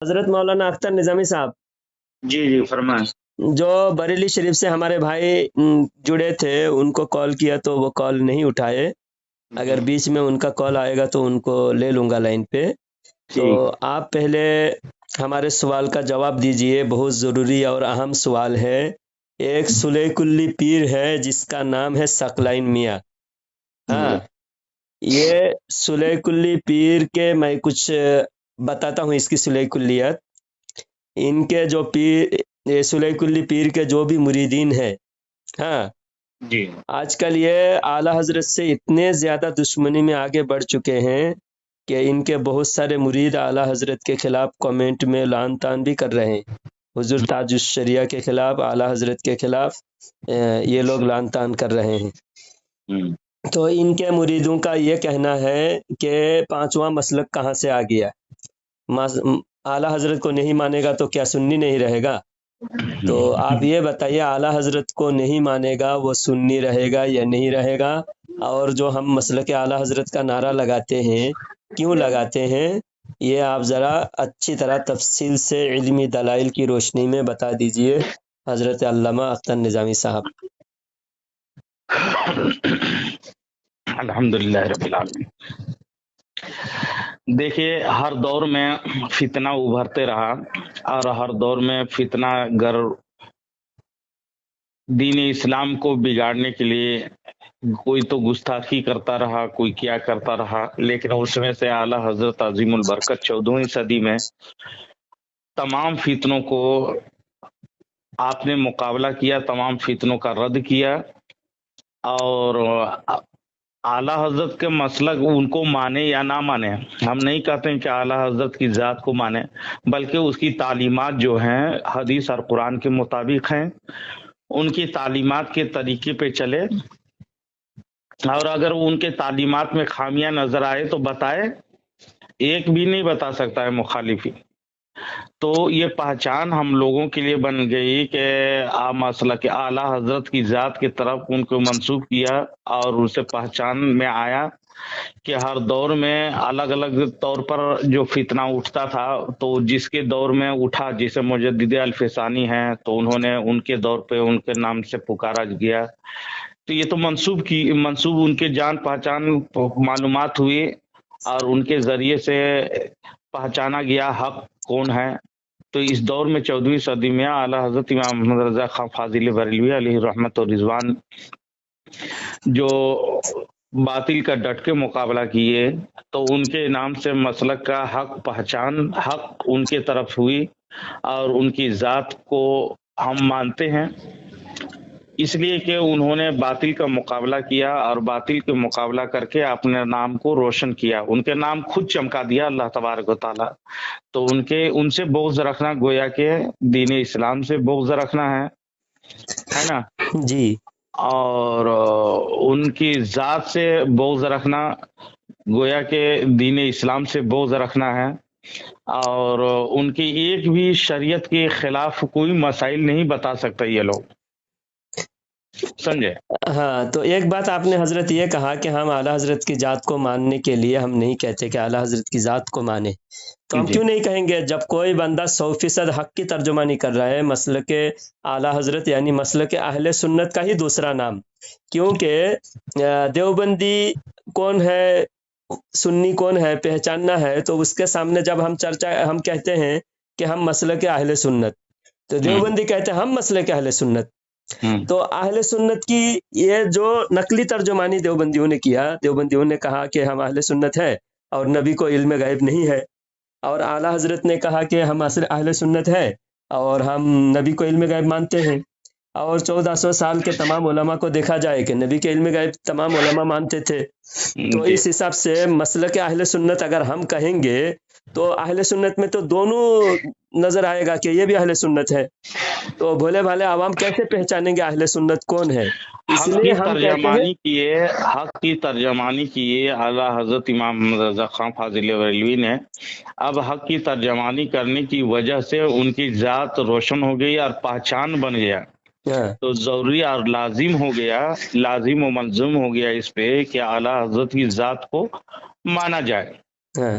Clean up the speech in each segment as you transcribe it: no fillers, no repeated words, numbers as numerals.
حضرت مولانا اختر نظامی صاحب جی جی فرمائیں۔ جو بریلی شریف سے ہمارے بھائی جڑے تھے، ان کو کال کیا تو وہ کال نہیں اٹھائے۔ اگر بیچ میں ان کا کال آئے گا تو ان کو لے لوں گا لائن پہ۔ تو ٹھیک۔ آپ پہلے ہمارے سوال کا جواب دیجئے، بہت ضروری اور اہم سوال ہے۔ ایک سلیق اللی پیر ہے جس کا نام ہے ثقلین میاں۔ ہاں، یہ سلیق اللی پیر کے میں کچھ بتاتا ہوں اس کی سلیق اللیت۔ ان کے جو پیر، سلیق اللی پیر کے جو بھی مریدین ہیں، ہاں، جی آج کل یہ اعلی حضرت سے اتنے زیادہ دشمنی میں آگے بڑھ چکے ہیں کہ ان کے بہت سارے مرید اعلی حضرت کے خلاف کمنٹ میں لعن طعن بھی کر رہے ہیں۔ حضور تاج الشریعہ کے خلاف، اعلی حضرت کے خلاف یہ لوگ لعن طعن کر رہے ہیں۔ تو ان کے مریدوں کا یہ کہنا ہے کہ پانچواں مسلک کہاں سے آ گیا؟ اعلی حضرت کو نہیں مانے گا تو کیا سنی نہیں رہے گا؟ تو آپ یہ بتائیے، اعلی حضرت کو نہیں مانے گا وہ سنی رہے گا یا نہیں رہے گا؟ اور جو ہم مسلک اعلی حضرت کا نعرہ لگاتے ہیں، کیوں لگاتے ہیں؟ یہ آپ ذرا اچھی طرح تفصیل سے علمی دلائل کی روشنی میں بتا دیجئے حضرت علامہ اختر نظامی صاحب۔ الحمدللہ رب العالمین۔ دیکھیے، ہر دور میں فتنہ ابھرتے رہا، اور ہر دور میں فتنہ گر دین اسلام کو بگاڑنے کے لیے کوئی تو گستاخی کرتا رہا، کوئی کیا کرتا رہا، لیکن اس میں سے اعلی حضرت عظیم البرکت 14ویں صدی میں تمام فتنوں کو آپ نے مقابلہ کیا، تمام فتنوں کا رد کیا، اور اعلی حضرت کے مسلک ان کو مانے یا نہ مانے، ہم نہیں کہتے ہیں کہ اعلی حضرت کی ذات کو مانے، بلکہ اس کی تعلیمات جو ہیں حدیث اور قرآن کے مطابق ہیں، ان کی تعلیمات کے طریقے پہ چلے، اور اگر ان کے تعلیمات میں خامیاں نظر آئے تو بتائے، ایک بھی نہیں بتا سکتا ہے مخالفی۔ تو یہ پہچان ہم لوگوں کے لیے بن گئی کہ مسلک اعلی حضرت کی ذات کی طرف ان کو منسوب کیا، اور اسے پہچان میں آیا کہ ہر دور میں الگ الگ طور پر جو فتنہ اٹھتا تھا، تو جس کے دور میں اٹھا، جیسے مجدد الفسانی ہیں، تو انہوں نے ان کے دور پہ ان کے نام سے پکارا گیا، تو یہ تو منسوب ان کے جان پہچان معلومات ہوئی، اور ان کے ذریعے سے پہچانا گیا حق کون ہے۔ تو اس دور میں 14ویں صدی میں اعلی حضرت امام محمد رضا خان فاضل بریلوی علیہ رحمت و رضوان جو باطل کا ڈٹ کے مقابلہ کیے، تو ان کے نام سے مسلک کا حق پہچان، حق ان کے طرف ہوئی، اور ان کی ذات کو ہم مانتے ہیں، اس لیے کہ انہوں نے باطل کا مقابلہ کیا، اور باطل کے مقابلہ کر کے اپنے نام کو روشن کیا، ان کے نام خود چمکا دیا اللہ تبارک و تعالیٰ۔ تو ان سے بغض رکھنا گویا کہ دین اسلام سے بغض رکھنا ہے نا، جی، اور ان کی ذات سے بغض رکھنا گویا کہ دین اسلام سے بغض رکھنا ہے، اور ان کی ایک بھی شریعت کے خلاف کوئی مسائل نہیں بتا سکتا یہ لوگ، سمجھے؟ ہاں، تو ایک بات آپ نے حضرت یہ کہا کہ ہم اعلی حضرت کی ذات کو ماننے کے لیے ہم نہیں کہتے کہ اعلی حضرت کی ذات کو مانے، تو ہم جی کیوں نہیں کہیں گے جب کوئی بندہ 100% حق کی ترجمانی کر رہا ہے، مسلک اعلی حضرت یعنی مسلک اہل سنت کا ہی دوسرا نام، کیونکہ دیوبندی کون ہے، سنی کون ہے پہچاننا ہے، تو اس کے سامنے جب ہم کہتے ہیں کہ ہم مسلک اہل سنت، تو دیوبندی کہتے ہیں ہم مسلک اہل سنت۔ تو اہل سنت کی یہ جو نقلی ترجمانی دیوبندیوں نے کیا، دیوبندیوں نے کہا کہ ہم اہل سنت ہے اور نبی کو علم غیب نہیں ہے، اور اعلی حضرت نے کہا کہ ہم اہل سنت ہے اور ہم نبی کو علم غیب مانتے ہیں، اور 1400 سال کے تمام علماء کو دیکھا جائے کہ نبی کے علم غیب تمام علماء مانتے تھے۔ تو جی اس حساب سے مسلک اہل سنت اگر ہم کہیں گے تو اہل سنت میں تو دونوں نظر آئے گا کہ یہ بھی اہل سنت ہے، تو بھولے بھالے عوام کیسے پہچانیں گے اہل سنت کون ہے؟ اس حق لیے کی ہم کہتے ہیں ترجمانی کیے اعلی حضرت امام محمد رضا خان فاضل بریلوی نے، اب حق کی ترجمانی کرنے کی وجہ سے ان کی ذات روشن ہو گئی اور پہچان بن گیا، ہاں تو ضروری اور لازم ہو گیا، لازم و ملزوم ہو گیا اس پہ کہ اعلی حضرت کی ذات کو مانا جائے۔ ہاں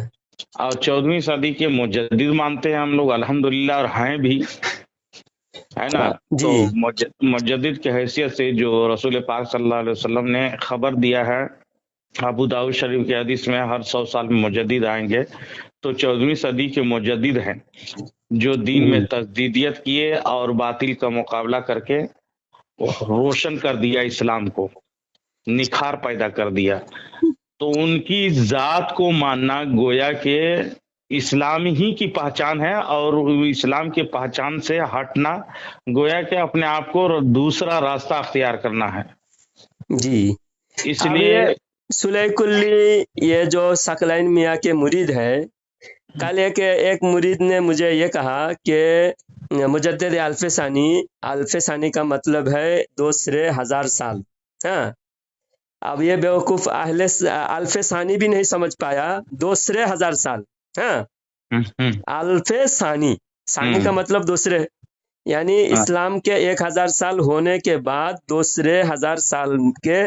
और 14वीं सदी के मुजद्दिद मानते हैं हम लोग अल्हम्दुलिल्लाह, और हैं भी, है ना। तो जी मुजद्दिद की हैसियत से जो रसूल पाक सल्लल्लाहु अलैहि वसल्लम ने खबर दिया है अबू दाऊद शरीफ के हदीस में, हर 100 साल में मुजद्दिद आएंगे। तो 14वीं सदी के मुजद्दिद हैं जो दीन में तजदीदियत किए और बातिल का मुकाबला करके रोशन कर दिया, इस्लाम को निखार पैदा कर दिया। तो उनकी जात को मानना गोया के इस्लाम ही की पहचान है, और इस्लाम की पहचान से हटना गोया के अपने आप को दूसरा रास्ता अख्तियार करना है। जी। अब इसलिए ये सुलैकुल्ली, ये जो सकलैन मियाँ के मुरीद है, कल एक मुरीद ने मुझे ये कहा कि मुजद्दिद अल्फसानी का मतलब है दूसरे 1000 साल। हाँ, अब ये बेवकूफ अहले अल्फसानी भी नहीं समझ पाया दूसरे 1000 साल। हाँ, अल्फसानी, सानी का मतलब दूसरे, यानी इस्लाम के 1000 साल होने के बाद दूसरे 1000 साल के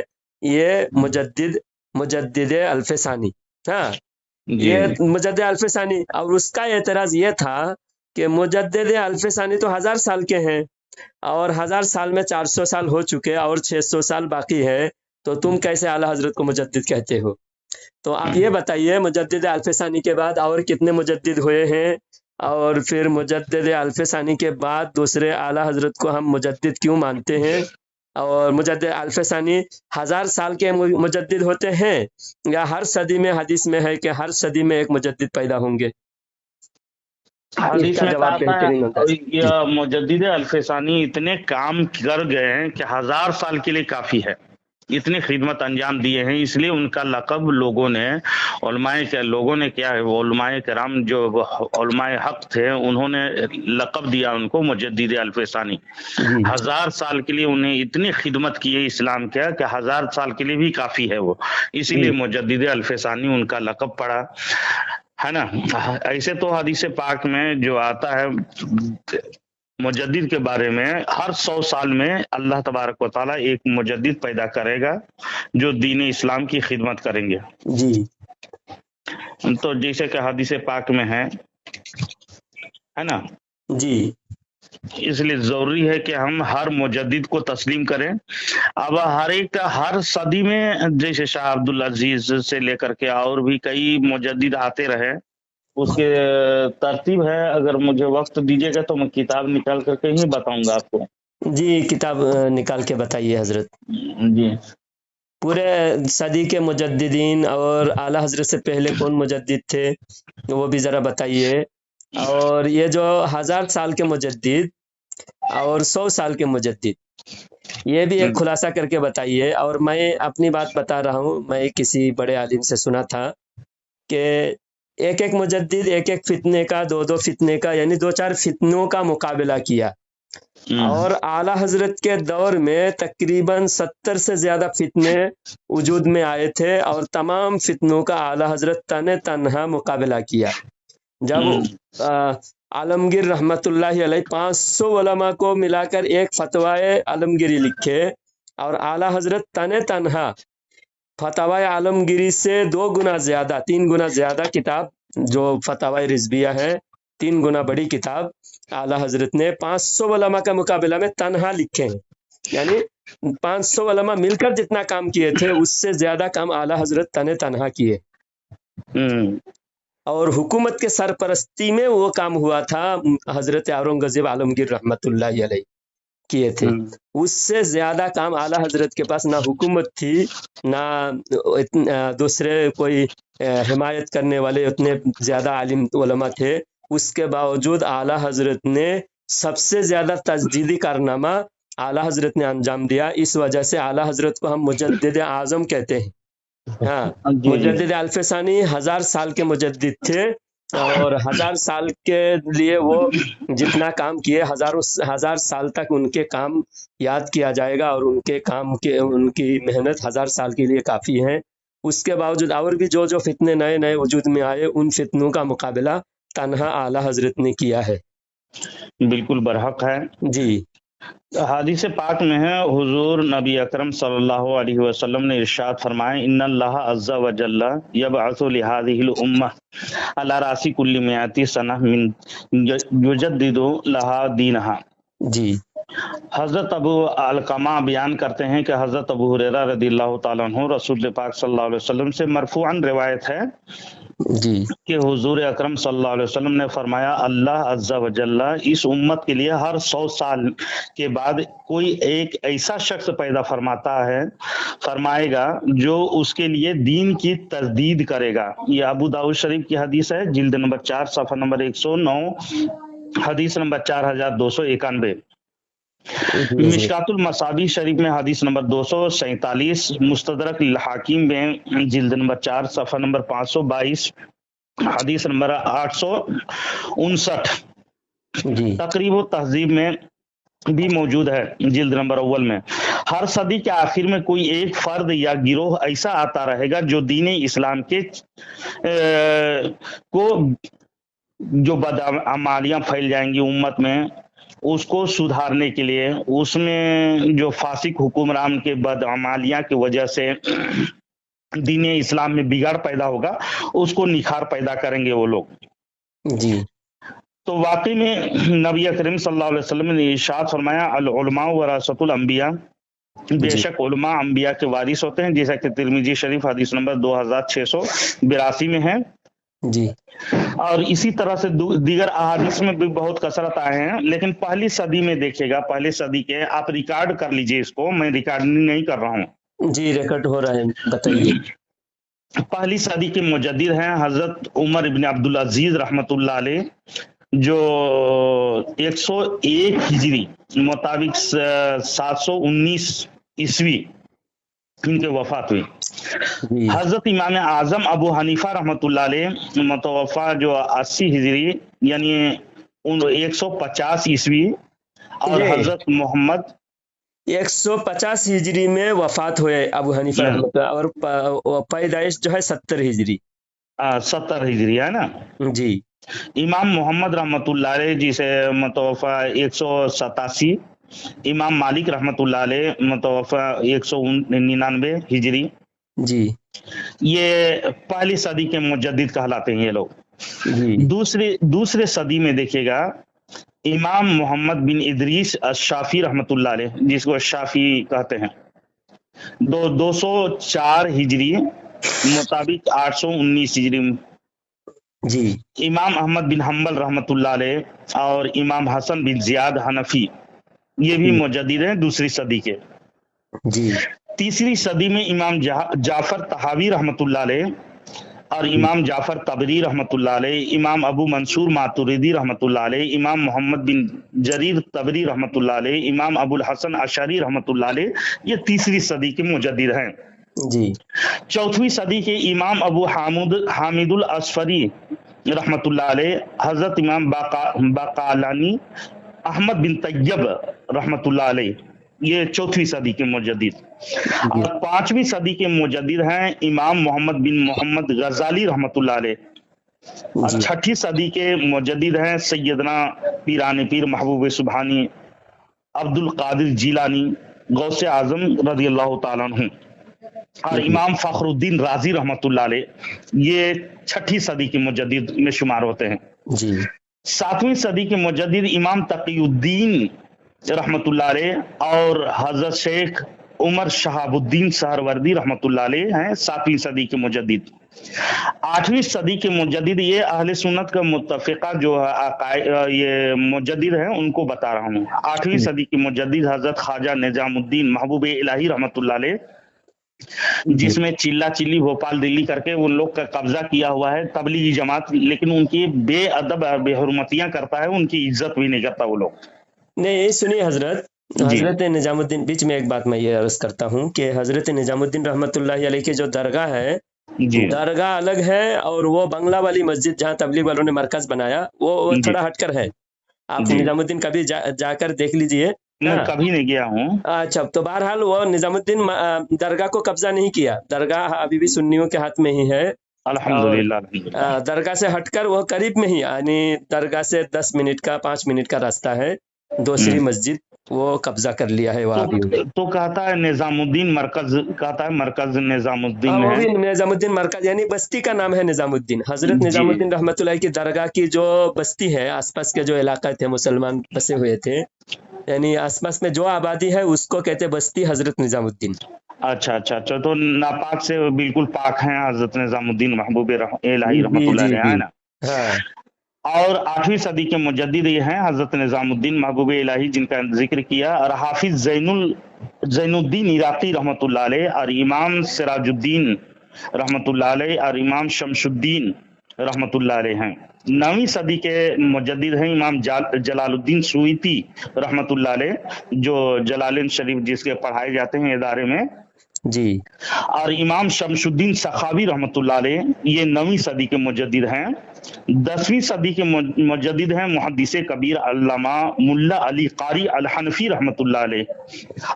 ये मुजद्दिद अल्फसानी। हाँ, ये मुजद्दिद अल्फसानी। और उसका एतराज ये था कि मुजद्दिद अल्फसानी तो 1000 साल के हैं, और 1000 साल में 400 साल हो चुके और 600 साल बाकी है, तो तुम कैसे आला हजरत को मुजद्दिद कहते हो? तो आप ये बताइए, मुजद्दिद अल्फसानी के बाद और कितने मुजद्दिद हुए हैं, और फिर मुजद्दिद अल्फसानी के बाद दूसरे आला हजरत को हम मुजद्दिद क्यों मानते हैं? और मुजद्दिद अल्फसानी 1000 साल के मुजद्दिद होते हैं, या हर सदी में हदीस में है कि हर सदी में एक मुजद्दिद पैदा होंगे? हदीस इसका में जवाब कहा बेहतरीन होता है। था मुजद्दिद अल्फसानी इतने काम कर गए हैं कि 1000 साल के लिए काफी है, इतनी खिदमत अंजाम दिए हैं। इसलिए उनका लक़ब लोगों ने क्या है, वो उलमाए किराम जो उलमाए हक थे, उन्होंने लक़ब दिया उनको मुजद्दिद अल्फसानी। 1000 साल के लिए उन्हें इतनी खिदमत की है इस्लाम के कि 1000 साल के लिए भी काफी है वो, इसीलिए मुजद्दिद अल्फसानी उनका लक़ब पड़ा, है ना। ऐसे तो हदीस पाक में जो आता है मुजद्दिद के बारे में, हर 100 साल में अल्लाह तबारक व तआला एक मुजद्दिद पैदा करेगा जो दीन इस्लाम की खिदमत करेंगे। जी तो जैसे कि हदीस पाक में है ना जी, इसलिए जरूरी है कि हम हर मुजद्दिद को तस्लीम करें। अब हर सदी में जैसे शाह अब्दुल अजीज से लेकर के और भी कई मुजद्दिद आते रहे, उसके तरतीब है। अगर मुझे वक्त दीजिएगा तो मैं किताब निकाल करके ही बताऊंगा आपको। जी, किताब निकाल के बताइए हजरत। जी, पूरे सदी के मुजद्दिदीन और आला हजरत से पहले कौन मुजद्दिद थे वो भी जरा बताइए, और ये जो 1000 साल के मुजद्दिद और 100 साल के मुजद्दिद, ये भी एक खुलासा करके बताइए। और मैं अपनी बात बता रहा हूँ, मैं किसी बड़े आलिम से सुना था कि एक मुजद्दिद एक फितने का, दो फितने का, यानी 2-4 फितनों का मुकाबला किया, और आला हजरत के दौर में तकरीबन 70 से ज्यादा फितने वजूद में आए थे, और तमाम फितनों का आला हजरत तन्हा मुकाबला किया। जब आलमगीर रहमतुल्लाहि अलैह 500 उलमा को मिलाकर एक फतवाए आलमगिरी लिखे, और आला हजरत तन्हा फतवाए आलमगिरी से 2 गुना ज्यादा, 3 गुना ज्यादा किताब जो फतवाए रिजबिया है, 3 गुना बड़ी किताब आला हजरत ने 500 उलमा का मुकाबला में तन्हा लिखे हैं। यानी 500 उलमा मिलकर जितना काम किए थे उससे ज्यादा काम आला हजरत तन्हा किए, और हुकूमत के सरपरस्ती में वो काम हुआ था, हजरत औरंगजेब आलमगीर रहमतुल्लाहि अलैह किए थे। उससे ज्यादा काम आला हजरत के पास ना हुकूमत थी, ना दूसरे कोई हिमायत करने वाले उतने ज्यादा आलिम उलमा थे। उसके बावजूद आला हजरत ने सबसे ज्यादा तजदीदी कारनामा आला हजरत ने अंजाम दिया। इस वजह से आला हजरत को हम मुजद्दिद आजम कहते हैं। हाँ, मुजद्दिद अल्फसानी 1000 साल के मुजद्दिद थे, और 1000 साल के लिए वो जितना काम किए, 1000 साल तक उनके काम याद किया जाएगा, और उनके काम के उनकी मेहनत 1000 साल के लिए काफी है। उसके बावजूद और भी जो फितने नए नए वजूद में आए, उन फितनों का मुकाबला तन्हा आला हजरत ने किया है। बिल्कुल बरहक है जी। हादीस पाक में है, हुजूर नबी अकरम सल्लल्लाहु अलैहि वसल्लम ने इरशाद फरमाया, इन्नल्लाह अज़्ज़ा व जल्ला यबअसु लिहादिहिल उम्मह अला रासी कुल्ली मियाती सनह मिन युजद्दिदु लहा दीनहा। जी हजरत अबू अलकमा बयान करते हैं कि हजरत अबू हुरैरा रदियल्लाहु ताला अन्हु रसूल पाक सल्लल्लाहु अलैहि वसल्लम से मरफूअन रिवायत है जी कि हुजूर अकरम सल्लल्लाहु अलैहि वसल्लम ने फरमाया, अल्लाह अज़्ज़ा व जल्ला इस उम्मत के लिए हर 100 साल के बाद कोई एक ऐसा शख्स पैदा फरमाएगा जो उसके लिए दीन की तजदीद करेगा। ये अबू दाऊद शरीफ की हदीस है, जिल्द नंबर 4 सफ़ा नंबर 109, हदीस नंबर 4291। मिशकातुल मसाबी शरीफ में हदीस नंबर 247, मुस्तदरक हाकिम में जिल्द नंबर 4 सफ़ा नंबर 522, हदीस नंबर 859, जी तकरीब व तहजीब में भी मौजूद है, जिल्द नंबर अव्वल में। हर सदी के आखिर में कोई एक फर्द या गिरोह ऐसा आता रहेगा जो दीन इस्लाम के को जो बदअमालियां फैल जाएंगी उम्मत में, उसको सुधारने के लिए, उसमें जो फासिक हुक्मरान के बदअमालियां की वजह से दीन इस्लाम में बिगाड़ पैदा होगा, उसको निखार पैदा करेंगे वो लोग। जी तो वाकई में नबी करीम सल्लल्लाहु अलैहि वसल्लम ने इरशाद फरमाया, अल उलमा वरासतुल अंबिया, बेशक उलमा अंबिया के वारिस होते हैं, जैसा कि तिरमिजी शरीफ हदीस नंबर 2682 में है। जी और इसी तरह से दीगर अहादीस में भी बहुत कसरत आए हैं, लेकिन पहली सदी में देखिएगा, पहली सदी के, आप रिकॉर्ड कर लीजिए इसको, मैं रिकॉर्डिंग नहीं कर रहा हूँ। जी रिकॉर्ड हो रहा है, बताइए। पहली सदी के मुजद्दिद हैं हजरत उमर इब्न अब्दुल अजीज रहमतुल्लाह अलैह, जो 101 हिजरी मुताबिक 719 ईस्वी इनके वफात हुई। जी हजरत इमाम आजम अबू हनीफा रहमतुल्लाह अलैह मुतवफ़ा जो 80 हिजरी यानी 150 ईस्वी, और ये हजरत मोहम्मद 150 हिजरी में वफात हुए अबू हनीफा रहमतुल्लाह, और पैदाइश जो है 70 हिजरी। 70 हिजरी है ना जी। इमाम मोहम्मद रहमतुल्लाह अलैह जिसे मुतवफ़ा 187, इमाम मालिक रहमतुल्लाह अलैह मुतवफ़ा 199 हिजरी। जी ये पहली सदी के मुजद्दिद कहलाते हैं ये लोग। जी दूसरे सदी में देखिएगा, इमाम मोहम्मद बिन इदरीस अश-शाफी रहमतुल्लाह अलैह, जिसको शाफी कहते हैं, 204 हिजरी मुताबिक 819 हिजरी। जी इमाम अहमद बिन हम्बल रहमतुल्लाह अलैह और इमाम हसन बिन जियाद हनफी, ये भी मुजद्दिद हैं दूसरी सदी के। जी तीसरी सदी में इमाम जाफर तहावी रहमतुल्लाह अलैह और इमाम जाफर तबरी रहमतुल्लाह अलैह, इमाम अबू मंसूर मातुरिदी रहमतुल्लाह अलैह, इमाम मोहम्मद बिन जरीर तबरी रहमतुल्लाह अलैह, इमाम अबुल हसन अशरी रहमतुल्लाह अलैह, ये तीसरी सदी के मुजद्दिद हैं। जी चौथी सदी के इमाम अबू हामिदुल असफरी रहमतुल्लाह अलैह, हजरत इमाम बाकालानी अहमद बिन तैयब रहमतुल्लाह अलैह, ये चौथी सदी के मुजद्दिद। और पांचवी सदी के मुजद्दिद हैं इमाम मोहम्मद बिन मोहम्मद गजाली रहमतुल्लाह अलैह। और छठी सदी के मुजद्दिद हैं सैयदना पीरान पीर महबूब सुबहानी अब्दुल कादिर जीलानी गौसे आजम रदियल्लाहु ताला अन्हु। और इमाम फखरुद्दीन राजी रहमतुल्लाह अलैह, ये छठी सदी के मुजद्दिद में शुमार होते हैं। जी सातवीं सदी के मुजद्दिद इमाम तकीउद्दीन रहमतुल्लाह अलैह और हजरत शेख उमर शहाबुद्दीन सहरवर्दी रहमतुल्लाह अलैह हैं, सातवीं सदी के मुजद्दिद। आठवीं सदी के मुजद्दिद, ये अहले सुन्नत का मुत्तफिका जो ये मुजद्दिद हैं उनको बता रहा हूँ। आठवीं सदी के मुजद्दिद हजरत ख्वाजा निजामुद्दीन महबूब इलाही रहमतुल्लाह अलैह, जिसमें चिल्ला चिल्ली भोपाल दिल्ली करके उन लोग का कब्जा किया हुआ है तबलीगी जमात, लेकिन उनकी बेअदब बेहुरमतियां करता है, उनकी इज्जत भी नहीं करता वो लोग। नहीं सुनिए हजरत, हजरत निजामुद्दीन, बीच में एक बात मैं ये अर्ज करता हूँ कि हजरत निजामुद्दीन रहमतुल्लाह अलैह की जो दरगाह है, दरगाह अलग है, और वो बंगला वाली मस्जिद जहाँ तबलीग वालों ने मरकज बनाया वो थोड़ा हटकर है। आप निजामुद्दीन कभी जाकर देख लीजिए। मैं कभी नहीं गया हूँ। अच्छा, तो बहरहाल वो निजामुद्दीन दरगाह को कब्जा नहीं किया, दरगाह अभी भी सुन्नियों के हाथ में ही है अल्हम्दुलिल्लाह। दरगाह से हटकर वो करीब में ही, यानी दरगाह से 10 मिनट का 5 मिनट का रास्ता है, दूसरी मस्जिद वो कब्जा कर लिया है वहाबियों ने। तो कहता है निजामुद्दीन मरकज, कहता है मरकज निजामुद्दीन वो है। भी निजामुद्दीन मरकज, यानी बस्ती का नाम है निजामुद्दीन। हजरत जी निजामुद्दीन रहमतुल्लाह की दरगाह की जो बस्ती है, आसपास के जो इलाका थे मुसलमान बसे हुए थे, यानी आसपास में जो आबादी है उसको कहते बस्ती हजरत निजामुद्दीन। अच्छा अच्छा अच्छा, तो नापाक से बिल्कुल पाक हैं हजरत निजामुद्दीन महबूब इलाही जी रहमतुल्लाह जी अलैह, जी। है ना। हाँ और 8वीं सदी के मुजद्दिद ये हैं हजरत निजामुद्दीन महबूब इलाही, जिनका जिक्र किया, और हाफिज जैनुद्दीन इराकी रहमतुल्लाह अलैह, और इमाम सिराजुद्दीन रहमतुल्लाह अलैह, और इमाम शमशुद्दीन रहमतुल्लाह अलैह हैं। 9वीं सदी के मुजद्दिद हैं इमाम जलालुद्दीन सुईती रहमतुल्लाह अलैह, जो जलालैन शरीफ जिसके पढ़ाए जाते हैं इदारे में, जी और इमाम शमशुद्दीन सखावी रहमतुल्लाह अलैह, ये 9वीं सदी के मुजद्दिद हैं। 10वीं सदी के मुजद्दिद हैं मुहद्दिस कबीर अल्लामा मुल्ला अली कारी अल हनफी रहमतुल्लाह अलैह,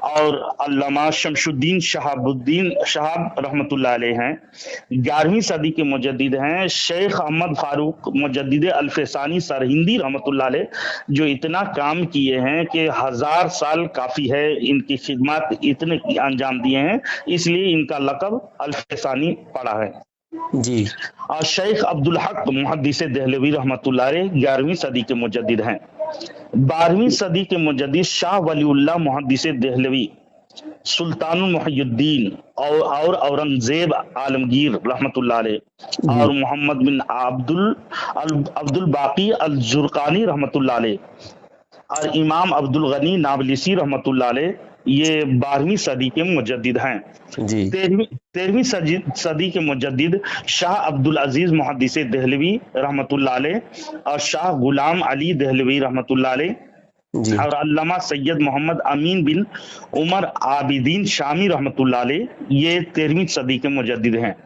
और अल्लामा शमशुद्दीन शहाब रहमतुल्लाह अलैह हैं। 11वीं सदी के मुजद्दिद हैं शेख अहमद फारूक मुजद्दिद अल्फसानी सरहिंदी रहमतुल्लाह अलैह, जो इतना काम किए हैं कि 1000 साल काफी है, इनकी खिदमत इतने अंजाम दिए हैं, इसलिए इनका लक़ब अल्फसानी पड़ा है। जी और शेख अब्दुल हक मुहद्दिस देहलवी रहमतुल्लाह अलैह 11वीं सदी के मुजद्दिद हैं। 12वीं सदी के मुजद्दिद शाह वलीउल्लाह मुहद्दिस देहलवी, सुल्तानुल मुहियुद्दीन और औरंगजेब आलमगीर रहमतुल्लाह अलैह, जी और मोहम्मद बिन अब्दुल बाकी अल जुर्कानी रहमतुल्लाह अलैह, और इमाम अब्दुल गनी नाबलिसी रहमतुल्लाह अलैह, ये 12वीं सदी के मुजद्दिद हैं। जी 13वीं सदी के मुजद्दिद शाह अब्दुल अजीज मुहद्दिस देहलवी रहमतुल्लाह अलैह, और शाह गुलाम अली देहलवी रहमतुल्लाह अलैह, जी और अल्लामा सैयद मोहम्मद अमीन बिन उमर आबिदीन शामी रहमतुल्लाह अलैह, ये 13वीं सदी के मुजद्दिद हैं।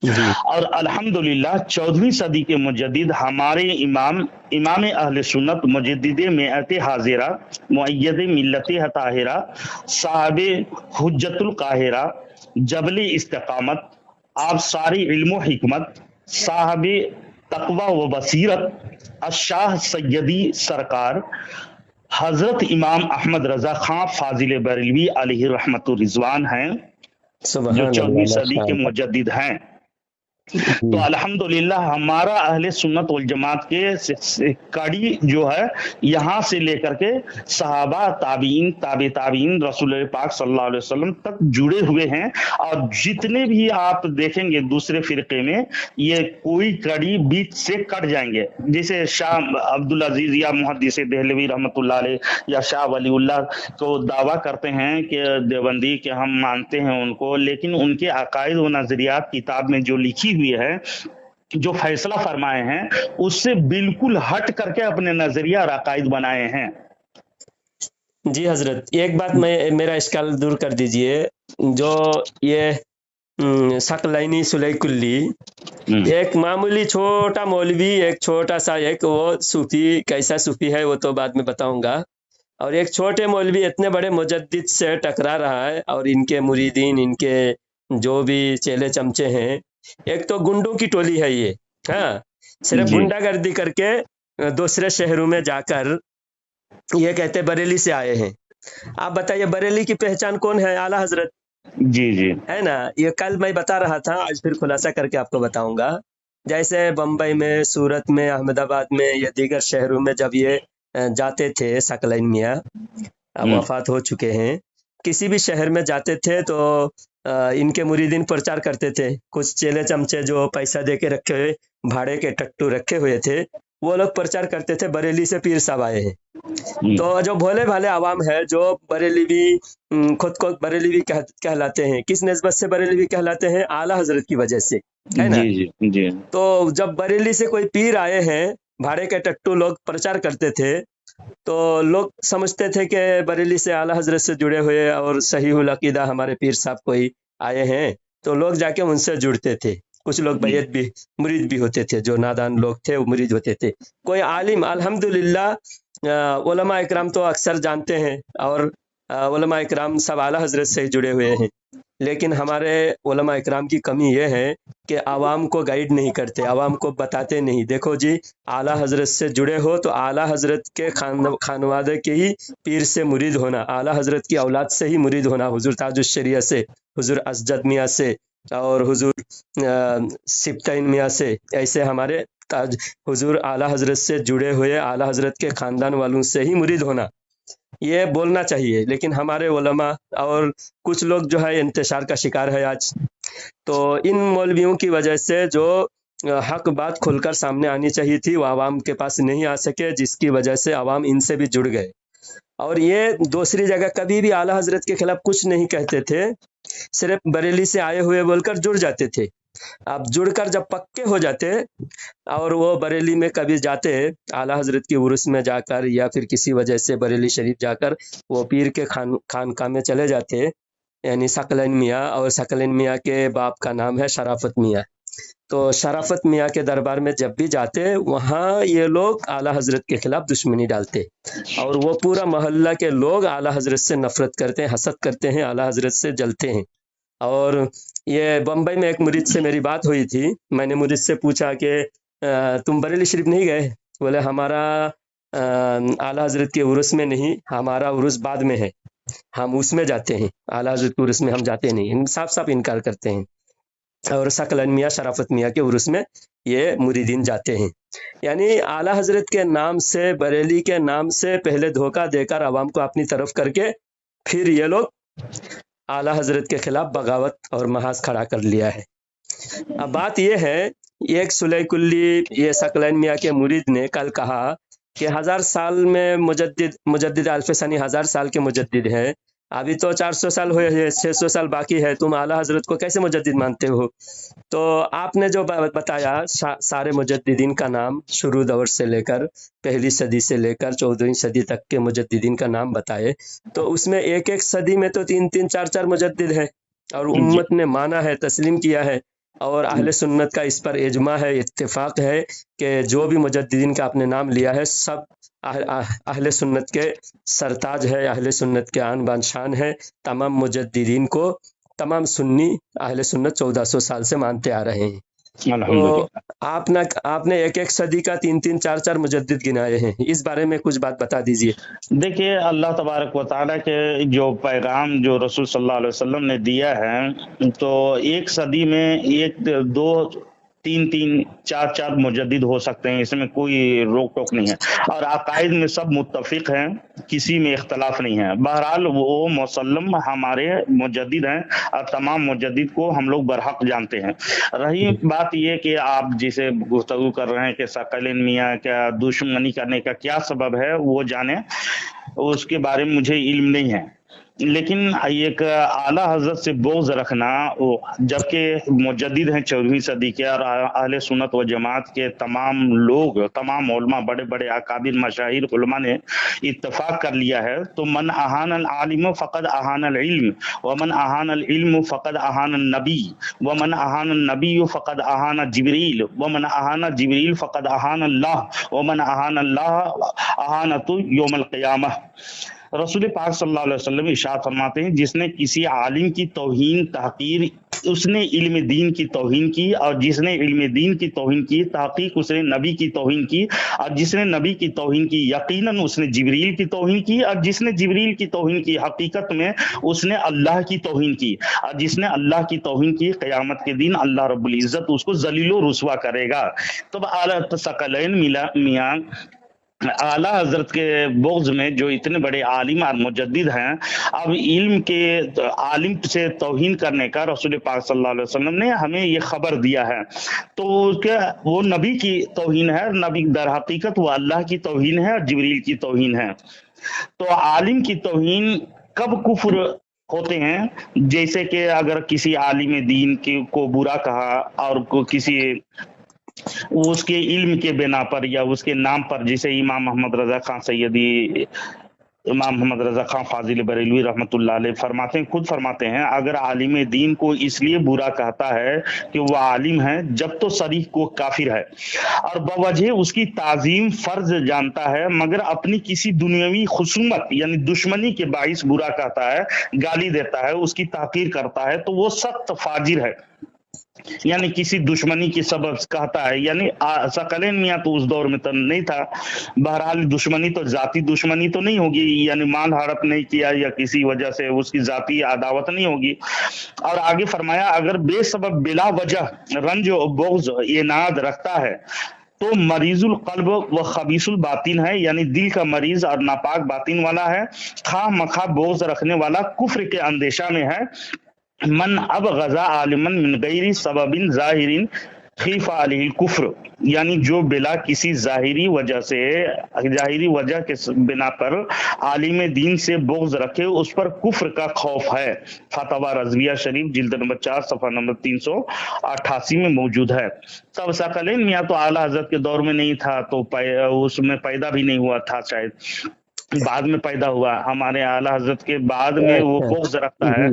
जी और अल्हम्दुलिल्लाह 14वीं सदी के मुजद्दिद हमारे इमाम अहले सुन्नत मुजद्दिद मिअत हाजिरा मुअय्यद मिल्लत ताहिरा साहिब हुज्जतुल काहिरा जबल इस्तिकामत, आप सारी इल्म हिकमत, साहिब तकवा व बसीरत, अशाह सैयदी सरकार हजरत इमाम अहमद रजा खां फाजिल बरेलवी अलैहि रहमतुर रिजवान हैं, जो सुभान 14वीं अल्लाह सदी के माशाअल्लाह। मुजद्दिद हैं। तो जी अल्हम्दुलिल्लाह हमारा अहले सुन्नत वल जमात के कड़ी जो है, यहाँ से लेकर के सहाबा ताबीन ताबीन रसूल पाक सल्लल्लाहु अलैहि वसल्लम तक जुड़े हुए हैं। और जितने भी आप देखेंगे दूसरे फिरके में, ये कोई कड़ी बीच से कट जाएंगे, जैसे शाह अब्दुल अजीज या मुहद्दिस देहलवी रहमतुल्लाह अलैह या शाह वलीउल्लाह को दावा करते हैं कि देवबंदी के हम मानते हैं उनको, लेकिन उनके अकायद व नजरियात किताब में जो लिखी हुई है, जो फैसला फरमाए हैं, उससे बिल्कुल हट करके अपने नजरिया और अकायद बनाए हैं। जी हजरत, एक बात मैं मेरा इश्काल दूर कर दीजिए। जो ये सकलैनी सुलैकुल्ली, एक मामूली छोटा मौलवी, एक छोटा सा एक वो सूफी, कैसा सूफी है वो तो बाद में बताऊंगा, और एक छोटे मौलवी इतने बड़े मुजद्दिद से टकरा रहा है, और इनके मुरीदीन, इनके जो भी चेले चमचे हैं, एक तो गुंडों की टोली है ये। हाँ, सिर्फ जी गुंडागर्दी करके दूसरे शहरों में जाकर ये कहते बरेली से आए हैं। आप बताइए बरेली की पहचान कौन है? आला हजरत, जी जी है ना। ये कल मैं बता रहा था, आज फिर खुलासा करके आपको बताऊंगा। जैसे बम्बई में, सूरत में, अहमदाबाद में या दीगर शहरों में जब ये जाते थे, सकलैन मियाँ अब वफात हो चुके हैं, किसी भी शहर में जाते थे तो इनके मुरीदीन प्रचार करते थे। कुछ चेले चमचे जो पैसा दे के रखे हुए, भाड़े के टट्टू रखे हुए थे, वो लोग प्रचार करते थे बरेली से पीर साहब आए हैं। तो जो भोले भाले आवाम है, जो बरेलीवी खुद को बरेलीवी कहलाते हैं, किस निस्बत से बरेलीवी कहलाते हैं? आला हजरत की वजह से, है ना। जी जी जी तो जब बरेली से कोई पीर आए हैं, भाड़े के टट्टू लोग प्रचार करते थे, तो लोग समझते थे कि बरेली से आला हजरत से जुड़े हुए और सहीहुल अकीदा हमारे पीर साहब कोई आए हैं, तो लोग जाके उनसे जुड़ते थे। कुछ लोग बैयत भी, मुरीद भी होते थे, जो नादान लोग थे वो मुरीद होते थे। कोई आलिम, अल्हम्दुलिल्लाह उलमा इकराम तो अक्सर जानते हैं, और उलमा इकराम सब आला हजरत से जुड़े हुए हैं। لیکن ہمارے علماء اکرام کی کمی یہ ہے کہ عوام کو گائیڈ نہیں کرتے، عوام کو بتاتے نہیں، دیکھو جی اعلیٰ حضرت سے جڑے ہو تو اعلیٰ حضرت کے خانوادے کے ہی پیر سے مرید ہونا، اعلیٰ حضرت کی اولاد سے ہی مرید ہونا، حضور تاج الشریعہ سے، حضور اسجد میاں سے اور حضور سبتین میاں سے، ایسے ہمارے حضور اعلیٰ حضرت سے جڑے ہوئے اعلیٰ حضرت کے خاندان والوں سے ہی مرید ہونا، یہ بولنا چاہیے۔ لیکن ہمارے علماء اور کچھ لوگ جو ہے انتشار کا شکار ہے آج، تو ان مولویوں کی وجہ سے جو حق بات کھل کر سامنے آنی چاہیے تھی وہ عوام کے پاس نہیں آ سکے، جس کی وجہ سے عوام ان سے بھی جڑ گئے۔ اور یہ دوسری جگہ کبھی بھی اعلیٰ حضرت کے خلاف کچھ نہیں کہتے تھے، صرف بریلی سے آئے ہوئے بول کر جڑ جاتے تھے۔ اب جڑ کر جب پکے ہو جاتے اور وہ بریلی میں کبھی جاتے اعلیٰ حضرت کی عرس میں جا کر یا پھر کسی وجہ سے بریلی شریف جا کر وہ پیر کے خانقاہ میں چلے جاتے، یعنی ثقلین میاں، اور ثقلین میاں کے باپ کا نام ہے شرافت میاں، تو شرافت میاں کے دربار میں جب بھی جاتے وہاں یہ لوگ اعلیٰ حضرت کے خلاف دشمنی ڈالتے، اور وہ پورا محلہ کے لوگ اعلیٰ حضرت سے نفرت کرتے ہیں، حسد کرتے ہیں، اعلیٰ حضرت سے جلتے ہیں۔ اور یہ بمبئی میں ایک مرید سے میری بات ہوئی تھی، میں نے مرید سے پوچھا کہ تم بریلی شریف نہیں گئے؟ بولے ہمارا اعلیٰ حضرت کے عرس میں نہیں، ہمارا عرس بعد میں ہے، ہم اس میں جاتے ہیں، اعلیٰ حضرت کے عرس میں ہم جاتے نہیں، صاف صاف انکار کرتے ہیں۔ اور ثقلین میاں شرافت میاں کے عرس میں یہ مریدین جاتے ہیں، یعنی اعلیٰ حضرت کے نام سے، بریلی کے نام سے پہلے دھوکہ دے کر عوام کو اپنی طرف کر کے پھر یہ لوگ اعلیٰ حضرت کے خلاف بغاوت اور محاذ کھڑا کر لیا ہے۔ اب بات یہ ہے، ایک سلئی کلی یہ ثقلین میاں کے مرید نے کل کہا کہ 1000 سال میں مجدد الف ثانی 1000 سال کے مجدد ہیں، ابھی تو 400 سال ہوئے ہیں، 600 سال باقی ہے، تم اعلیٰ حضرت کو کیسے مجدد مانتے ہو؟ تو آپ نے جو بتایا سارے مجددین کا نام شروع دور سے لے کر پہلی صدی سے لے کر 14ویں صدی تک کے مجددین کا نام بتائے، تو اس میں ایک ایک صدی میں تو 3 4 4 مجدد ہیں، اور امت نے مانا ہے، تسلیم کیا ہے، اور اہل سنت کا اس پر اجماع ہے، اتفاق ہے کہ جو بھی مجددین کا آپ نے نام لیا ہے سب اہل سنت کے سرتاج ہے، اہل سنت کے آن بان شان ہے، تمام مجددین کو تمام سنی اہل سنت 1400 سال سے مانتے آ رہے ہیں۔ تو آپ نے ایک ایک صدی کا 3 3 4 4 مجدد گنائے ہیں، اس بارے میں کچھ بات بتا دیجئے۔ دیکھیے، اللہ تبارک و تعالیٰ کے جو پیغام جو رسول صلی اللہ علیہ وسلم نے دیا ہے، تو ایک صدی میں 1 2 3 3 4 4 مجدد ہو سکتے ہیں، اس میں کوئی روک ٹوک نہیں ہے، اور عقائد میں سب متفق ہیں، کسی میں اختلاف نہیں ہے۔ بہرحال وہ مسلم ہمارے مجدد ہیں، اور تمام مجدد کو ہم لوگ برحق جانتے ہیں۔ رہی بات یہ کہ آپ جسے گفتگو کر رہے ہیں کہ ثقلین میاں کا دشمنی کرنے کا کیا سبب ہے وہ جانے، اس کے بارے میں مجھے علم نہیں ہے، لیکن ایک اعلیٰ حضرت سے بغض رکھنا، جبکہ مجدد ہیں 14ویں صدی کے، اور اہل سنت و جماعت کے تمام لوگ، تمام علماء، بڑے بڑے اکابر مشاہیر علماء نے اتفاق کر لیا ہے، تو من اہان العالم فقد اہان العلم، ومن اہان العلم فقد اہان النبی، ومن اہان النبی فقد اہان جبریل، ومن اہان جبریل فقد اہان اللہ، ومن اہان اللہ اہانت یوم القیامہ۔ رسول پاک صلی اللہ علیہ وسلم ارشاد فرماتے ہیں، جس نے کسی عالم کی توہین، تحقیر، اس نے علم دین کی توہین کی، اور جس نے علم دین کی توہین کی تحقیق اس نے نبی کی توہین کی، اور جس نے نبی کی توہین کی یقیناً اس نے جبریل کی توہین کی، اور جس نے جبریل کی توہین کی حقیقت میں اس نے اللہ کی توہین کی، اور جس نے اللہ کی توہین کی قیامت کے دن اللہ رب العزت اس کو ذلیل و رسوا کرے گا۔ تو اعلیٰ ثقلین میاں اعلیٰ حضرت کے بغض میں جو اتنے بڑے عالم اور مجدد ہیں، اب علم کے عالم سے توہین کرنے کا رسول پاک صلی اللہ علیہ وسلم نے ہمیں یہ خبر دیا ہے، تو وہ نبی کی توہین ہے، نبی در حقیقت وہ اللہ کی توہین ہے اور جبریل کی توہین ہے۔ تو عالم کی توہین کب کفر ہوتے ہیں؟ جیسے کہ اگر کسی عالم دین کو برا کہا، اور کسی اس کے علم کے بنا پر یا اس کے نام پر، جیسے امام محمد رضا خان سیدی इमाम मोहम्मद रजा खान फाजिल बरेलवी रहमतुल्लाह अलैह फरमाते हैं, खुद फरमाते हैं, अगर आलिम दीन को इसलिए बुरा कहता है कि वह आलिम है जब तो शरीफ को काफिर है और बवजह उसकी ताजीम फर्ज जानता है, मगर अपनी किसी दुनियावी खुसूमत यानी दुश्मनी के बाइस बुरा कहता है, गाली देता है, उसकी ताकीर करता है, तो वो सख्त फाजिर है। यानी किसी दुश्मनी की सबब कहता है, यानी सकलैन मियाँ तो उस दौर में तो नहीं था, बहरहाल दुश्मनी तो जाति दुश्मनी तो नहीं होगी, यानी माल हड़प नहीं किया या किसी वजह से उसकी जाति अदावत नहीं होगी। और आगे फरमाया, अगर बेसबब बिला वजह रंज और बोझ इनाद रखता है तो मरीजुल कल्ब व खबीसुल बातिन है, यानी दिल का मरीज और नापाक बातिन वाला है, खा मखा बोझ रखने वाला कुफ्र के अंदेशा में है। मन अब गजा आलिमन मिन गैरी सबबिन जाहिरिन खीफा अलैहिल कुफ्र, यानी जो बिला किसी जाहिरी वजह के बिना पर आलिम दीन से बोझ रखे, उस पर कुफ्र का खौफ है। फतवा रजविया शरीफ जिल्द नंबर 4 सफा नंबर 388 में मौजूद है। तब सकलैन मियाँ तो आला हजरत के दौर में नहीं था, तो उसमें पैदा भी नहीं हुआ था, शायद बाद में पैदा हुआ। हमारे आला हजरत के बाद में वो बोझ रखता है,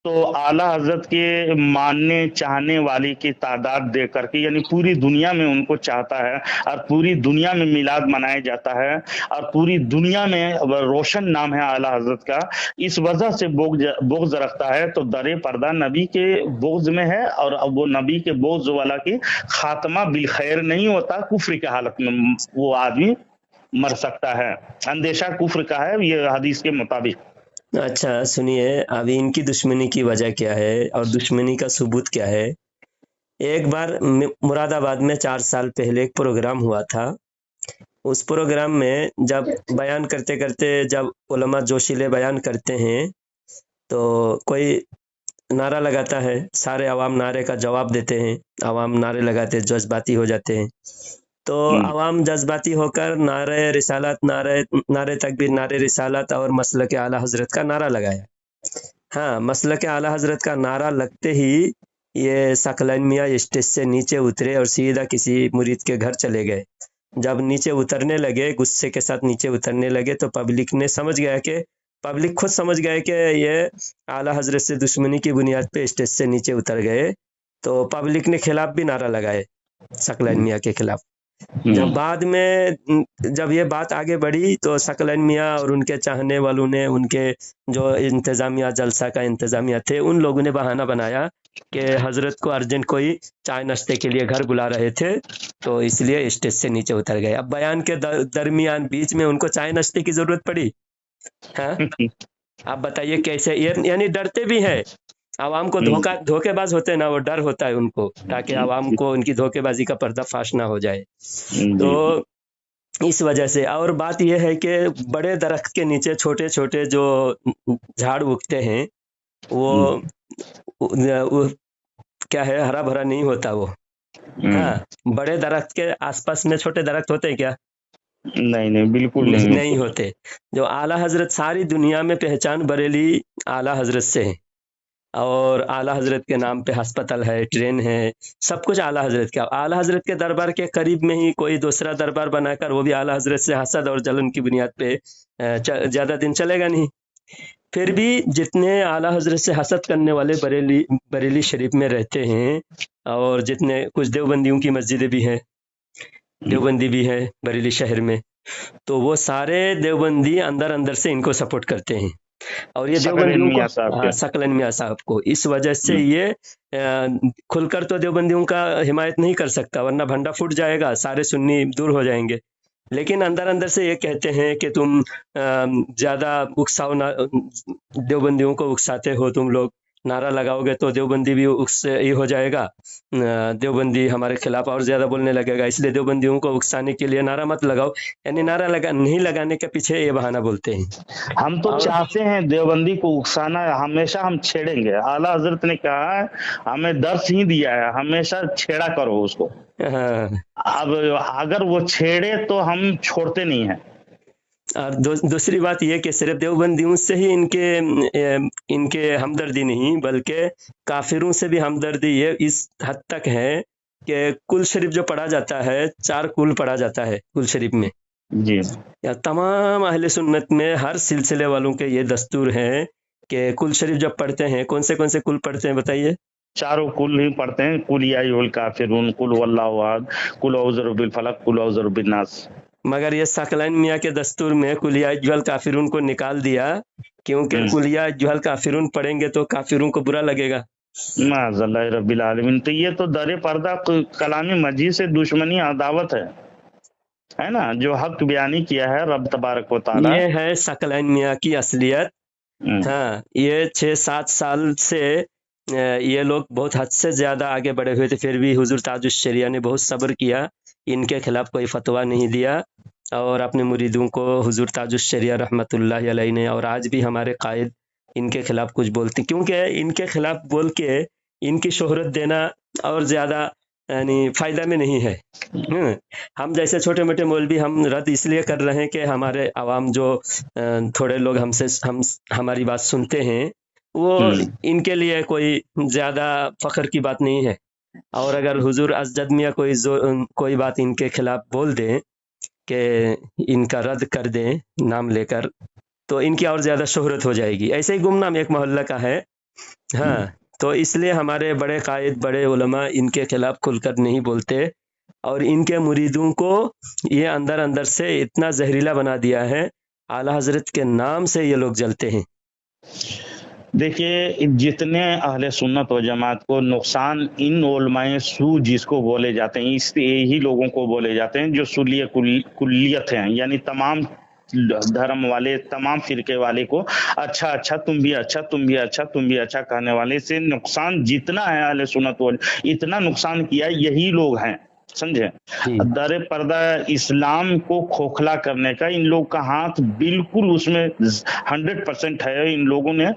तो आला हजरत के मानने चाहने वाले की तादाद दे करके, यानी पूरी दुनिया में उनको चाहता है और पूरी दुनिया में मिलाद मनाया जाता है और पूरी दुनिया में रोशन नाम है आला हजरत का, इस वजह से बोझ रखता है। तो दरे पर्दा नबी के बोझ में है, और अब वो नबी के बोझ वाला की खात्मा बिल खैर नहीं होता, कुफ्र की हालत में वो आदमी मर सकता है, अंदेशा कुफ्र का है, ये हदीस के मुताबिक। अच्छा सुनिए, अभी इनकी दुश्मनी की वजह क्या है और दुश्मनी का सबूत क्या है। एक बार मुरादाबाद में 4 साल पहले एक प्रोग्राम हुआ था। उस प्रोग्राम में जब बयान करते करते जब उलमा जोशीले बयान करते हैं तो कोई नारा लगाता है, सारे अवाम नारे का जवाब देते हैं, अवाम नारे लगाते जज्बाती हो जाते हैं, तो अवाम जज्बाती होकर नारे रिसालत, नारे तकबीर, नारे रिसालत और मसलक आला हजरत का नारा लगाया। हाँ, मसलक आला हजरत का नारा लगते ही ये सकलैन मियाँ स्टेज से नीचे उतरे और सीधा किसी मुरीद के घर चले गए। जब नीचे उतरने लगे, गुस्से के साथ नीचे उतरने लगे, तो पब्लिक खुद समझ गए कि ये आला हजरत से दुश्मनी की बुनियाद पे स्टेज से नीचे उतर गए। तो पब्लिक ने खिलाफ भी नारा लगाए, सकलैन मियाँ के खिलाफ। जब बाद में जब ये बात आगे बढ़ी तो सकलैन मियाँ और उनके चाहने वालों ने, उनके जो इंतजामिया, जलसा का इंतजामिया थे, उन लोगों ने बहाना बनाया कि हजरत को अर्जेंट कोई चाय नाश्ते के लिए घर बुला रहे थे, तो इसलिए स्टेज से नीचे उतर गए। अब बयान के दरमियान बीच में उनको चाय नाश्ते की जरूरत पड़ी? हाँ, आप बताइए कैसे? यानी डरते भी हैं, आवाम को धोखेबाज होते हैं ना, वो डर होता है उनको, ताकि आवाम को उनकी धोखेबाजी का पर्दाफाश ना हो जाए। तो इस वजह से, और बात यह है कि बड़े दरख्त के नीचे छोटे छोटे जो झाड़ उगते हैं वो क्या है, हरा भरा नहीं होता वो। हाँ, बड़े दरख्त के आसपास में छोटे दरख्त होते हैं क्या? नहीं, बिल्कुल नहीं होते। जो आला हजरत, सारी दुनिया में पहचान बरेली आला हजरत से है, और आला हजरत के नाम पे अस्पताल है, ट्रेन है, सब कुछ आला हजरत का। आला हजरत के दरबार के करीब में ही कोई दूसरा दरबार बनाकर वो भी आला हजरत से हसद और जलन की बुनियाद पे ज्यादा दिन चलेगा नहीं। फिर भी जितने आला हजरत से हसद करने वाले बरेली शरीफ में रहते हैं, और जितने कुछ देवबंदियों की मस्जिदें भी हैं, देवबंदी भी है बरेली शहर में, तो वो सारे देवबंदी अंदर अंदर से इनको सपोर्ट करते हैं। और ये देवबंदियों को, सकलैन मियाँ साहब को, इस वजह से ये खुलकर तो देवबंदियों का हिमायत नहीं कर सकता, वरना भंडा फूट जाएगा, सारे सुन्नी दूर हो जाएंगे। लेकिन अंदर अंदर से ये कहते हैं कि तुम ज्यादा उकसाओ ना, देवबंदियों को उकसाते हो तुम लोग, नारा लगाओगे तो देवबंदी भी उससे ये हो जाएगा, देवबंदी हमारे खिलाफ और ज्यादा बोलने लगेगा, इसलिए देवबंदियों को उकसाने के लिए नारा मत लगाओ। यानी नारा नहीं लगाने के पीछे ये बहाना बोलते हैं। हम तो चाहते हैं देवबंदी को उकसाना, हमेशा हम छेड़ेंगे। आला हजरत ने कहा है, हमें दर्श ही दिया है, हमेशा छेड़ा करो उसको। अब अगर वो छेड़े तो हम छोड़ते नहीं हैं। और दूसरी बात ये कि सिर्फ देवबंदियों से ही इनके हमदर्दी नहीं, बल्कि काफिरों से भी हमदर्दी ये इस हद तक है कि कुल शरीफ जो पढ़ा जाता है, 4 कुल पढ़ा जाता है कुल शरीफ में, جی یا تمام اہل سنت میں ہر سلسلے والوں کے یہ دستور ہے کہ کل شریف جب پڑھتے ہیں کون سے کل پڑھتے ہیں بتائیے؟ چاروں کل ہی پڑھتے ہیں، کل یا ایھا الکافرون، کل هو اللہ احد، کل اعوذ برب الفلق، کل اعوذ برب الناس۔ مگر یہ ثقلین میاں کے دستور میں کل یا ایھا الکافرون کو نکال دیا، کیونکہ کل یا ایھا الکافرون پڑھیں گے تو کافرون کو برا لگے گا۔ معاذ اللہ رب العالمین، تو یہ تو در پردہ کلام مجید سے دشمنی عداوت ہے نا، جو حق بیانی کیا ہے رب تبارک و تعالی۔ یہ ہے ثقلین میاں کی اصلیت۔ ہاں، یہ 6-7 سال سے یہ لوگ بہت حد سے زیادہ آگے بڑھے ہوئے تھے، پھر بھی حضور تاج الشریعہ نے بہت صبر کیا، ان کے خلاف کوئی فتویٰ نہیں دیا، اور اپنے مریدوں کو حضور تاج الشریعہ رحمۃ اللہ علیہ نے، اور آج بھی ہمارے قائد ان کے خلاف کچھ بولتے، کیونکہ ان کے خلاف بول کے ان کی شہرت دینا اور زیادہ یعنی فائدہ میں نہیں ہے۔ ہم جیسے چھوٹے موٹے مولوی ہم رد اس لیے کر رہے ہیں کہ ہمارے عوام جو تھوڑے لوگ ہماری بات سنتے ہیں، وہ ان کے لیے کوئی زیادہ فخر کی بات نہیں ہے، اور اگر حضور اسجد میاں کوئی بات ان کے خلاف بول دیں کہ ان کا رد کر دیں نام لے کر، تو ان کی اور زیادہ شہرت ہو جائے گی۔ ایسے ہی گمنام ایک محلہ کا ہے، ہاں، تو اس لیے ہمارے بڑے قائد بڑے علماء ان کے خلاف کھل کر نہیں بولتے، اور ان کے مریدوں کو یہ اندر اندر سے اتنا زہریلا بنا دیا ہے، اعلیٰ حضرت کے نام سے یہ لوگ جلتے ہیں۔ دیکھیے، جتنے اہل سنت و جماعت کو نقصان ان علماء سو جس کو بولے جاتے ہیں، اس یہی لوگوں کو بولے جاتے ہیں جو سلیہ کلیت ہیں، یعنی تمام دھرم والے، تمام فرقے والے کو اچھا تم بھی اچھا، تم بھی اچھا، تم بھی اچھا کہنے والے سے نقصان جتنا ہے اہل سنت والے، اتنا نقصان کیا یہی لوگ ہیں، سمجھے؟ در پردہ اسلام کو کھوکھلا کرنے کا ان لوگ کا ہاتھ بالکل اس میں 100% ہے۔ ان لوگوں نے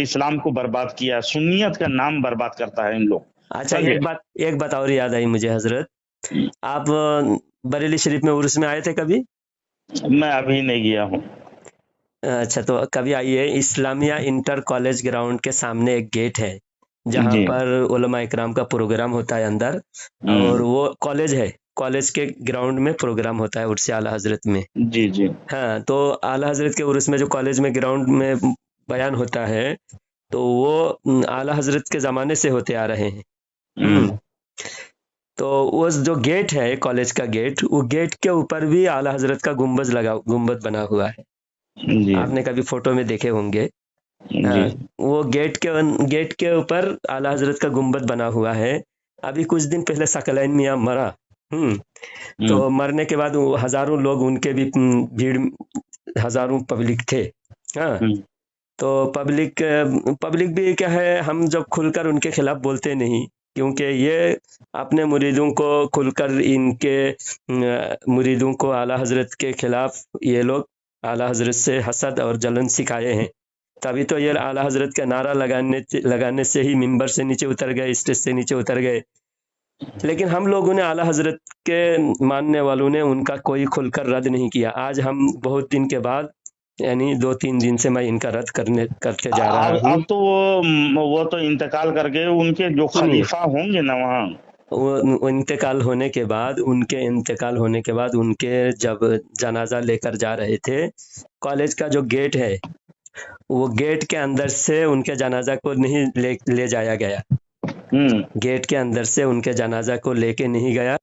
اسلام کو برباد کیا، سنیت کا نام برباد کرتا ہے ان لوگ۔ اچھا، ایک بات اور یاد آئی مجھے حضرت، آپ بریلی شریف میں عرس میں آئے تھے کبھی؟ میں ابھی نہیں گیا ہوں۔ اچھا، تو کبھی آئیے، اسلامیہ انٹر کالج گراؤنڈ کے سامنے ایک گیٹ ہے جہاں پر علماء اکرام کا پروگرام ہوتا ہے اندر، اور وہ کالج ہے، کالج کے گراؤنڈ میں پروگرام ہوتا ہے عرس اعلیٰ حضرت میں۔ جی ہاں، تو اعلیٰ حضرت کے عرس میں جو کالج میں گراؤنڈ میں بیان ہوتا ہے، تو وہ اعلیٰ حضرت کے زمانے سے ہوتے آ رہے ہیں۔ تو وہ جو گیٹ ہے کالج کا گیٹ، وہ گیٹ کے اوپر بھی اعلیٰ حضرت کا گنبد بنا ہوا ہے، آپ نے کبھی فوٹو میں دیکھے ہوں گے۔ وہ گیٹ کے اوپر اعلیٰ حضرت کا گنبد بنا ہوا ہے۔ ابھی کچھ دن پہلے ثقلین میاں مرا، تو مرنے کے بعد ہزاروں لوگ ان کے بھی بھیڑ، ہزاروں پبلک تھے، ہاں، تو پبلک بھی کیا ہے، ہم جب کھل کر ان کے خلاف بولتے نہیں، کیونکہ یہ اپنے مریدوں کو کھل کر ان کے مریدوں کو اعلیٰ حضرت کے خلاف یہ لوگ اعلیٰ حضرت سے حسد اور جلن سکھائے ہیں، تبھی تو یہ اعلیٰ حضرت کا نعرہ لگانے سے ہی ممبر سے نیچے اتر گئے، اسٹیج سے نیچے اتر گئے۔ لیکن ہم لوگوں نے اعلیٰ حضرت کے ماننے والوں نے ان کا کوئی کھل کر رد نہیں کیا۔ آج ہم بہت دن کے بعد، یعنی 2-3 دن سے میں ان کا رد کرتے جا رہا ہوں۔ اب تو وہ تو انتقال کر گئے، ان کے جو خلیفہ ہوں گے نا وہاں، وہ انتقال ہونے کے بعد ان کے جب جنازہ لے کر جا رہے تھے، کالج کا جو گیٹ ہے، وہ گیٹ کے اندر سے ان کے جنازہ کو نہیں لے جایا گیا، گیٹ کے اندر سے ان کے جنازہ کو لے کے نہیں گیا،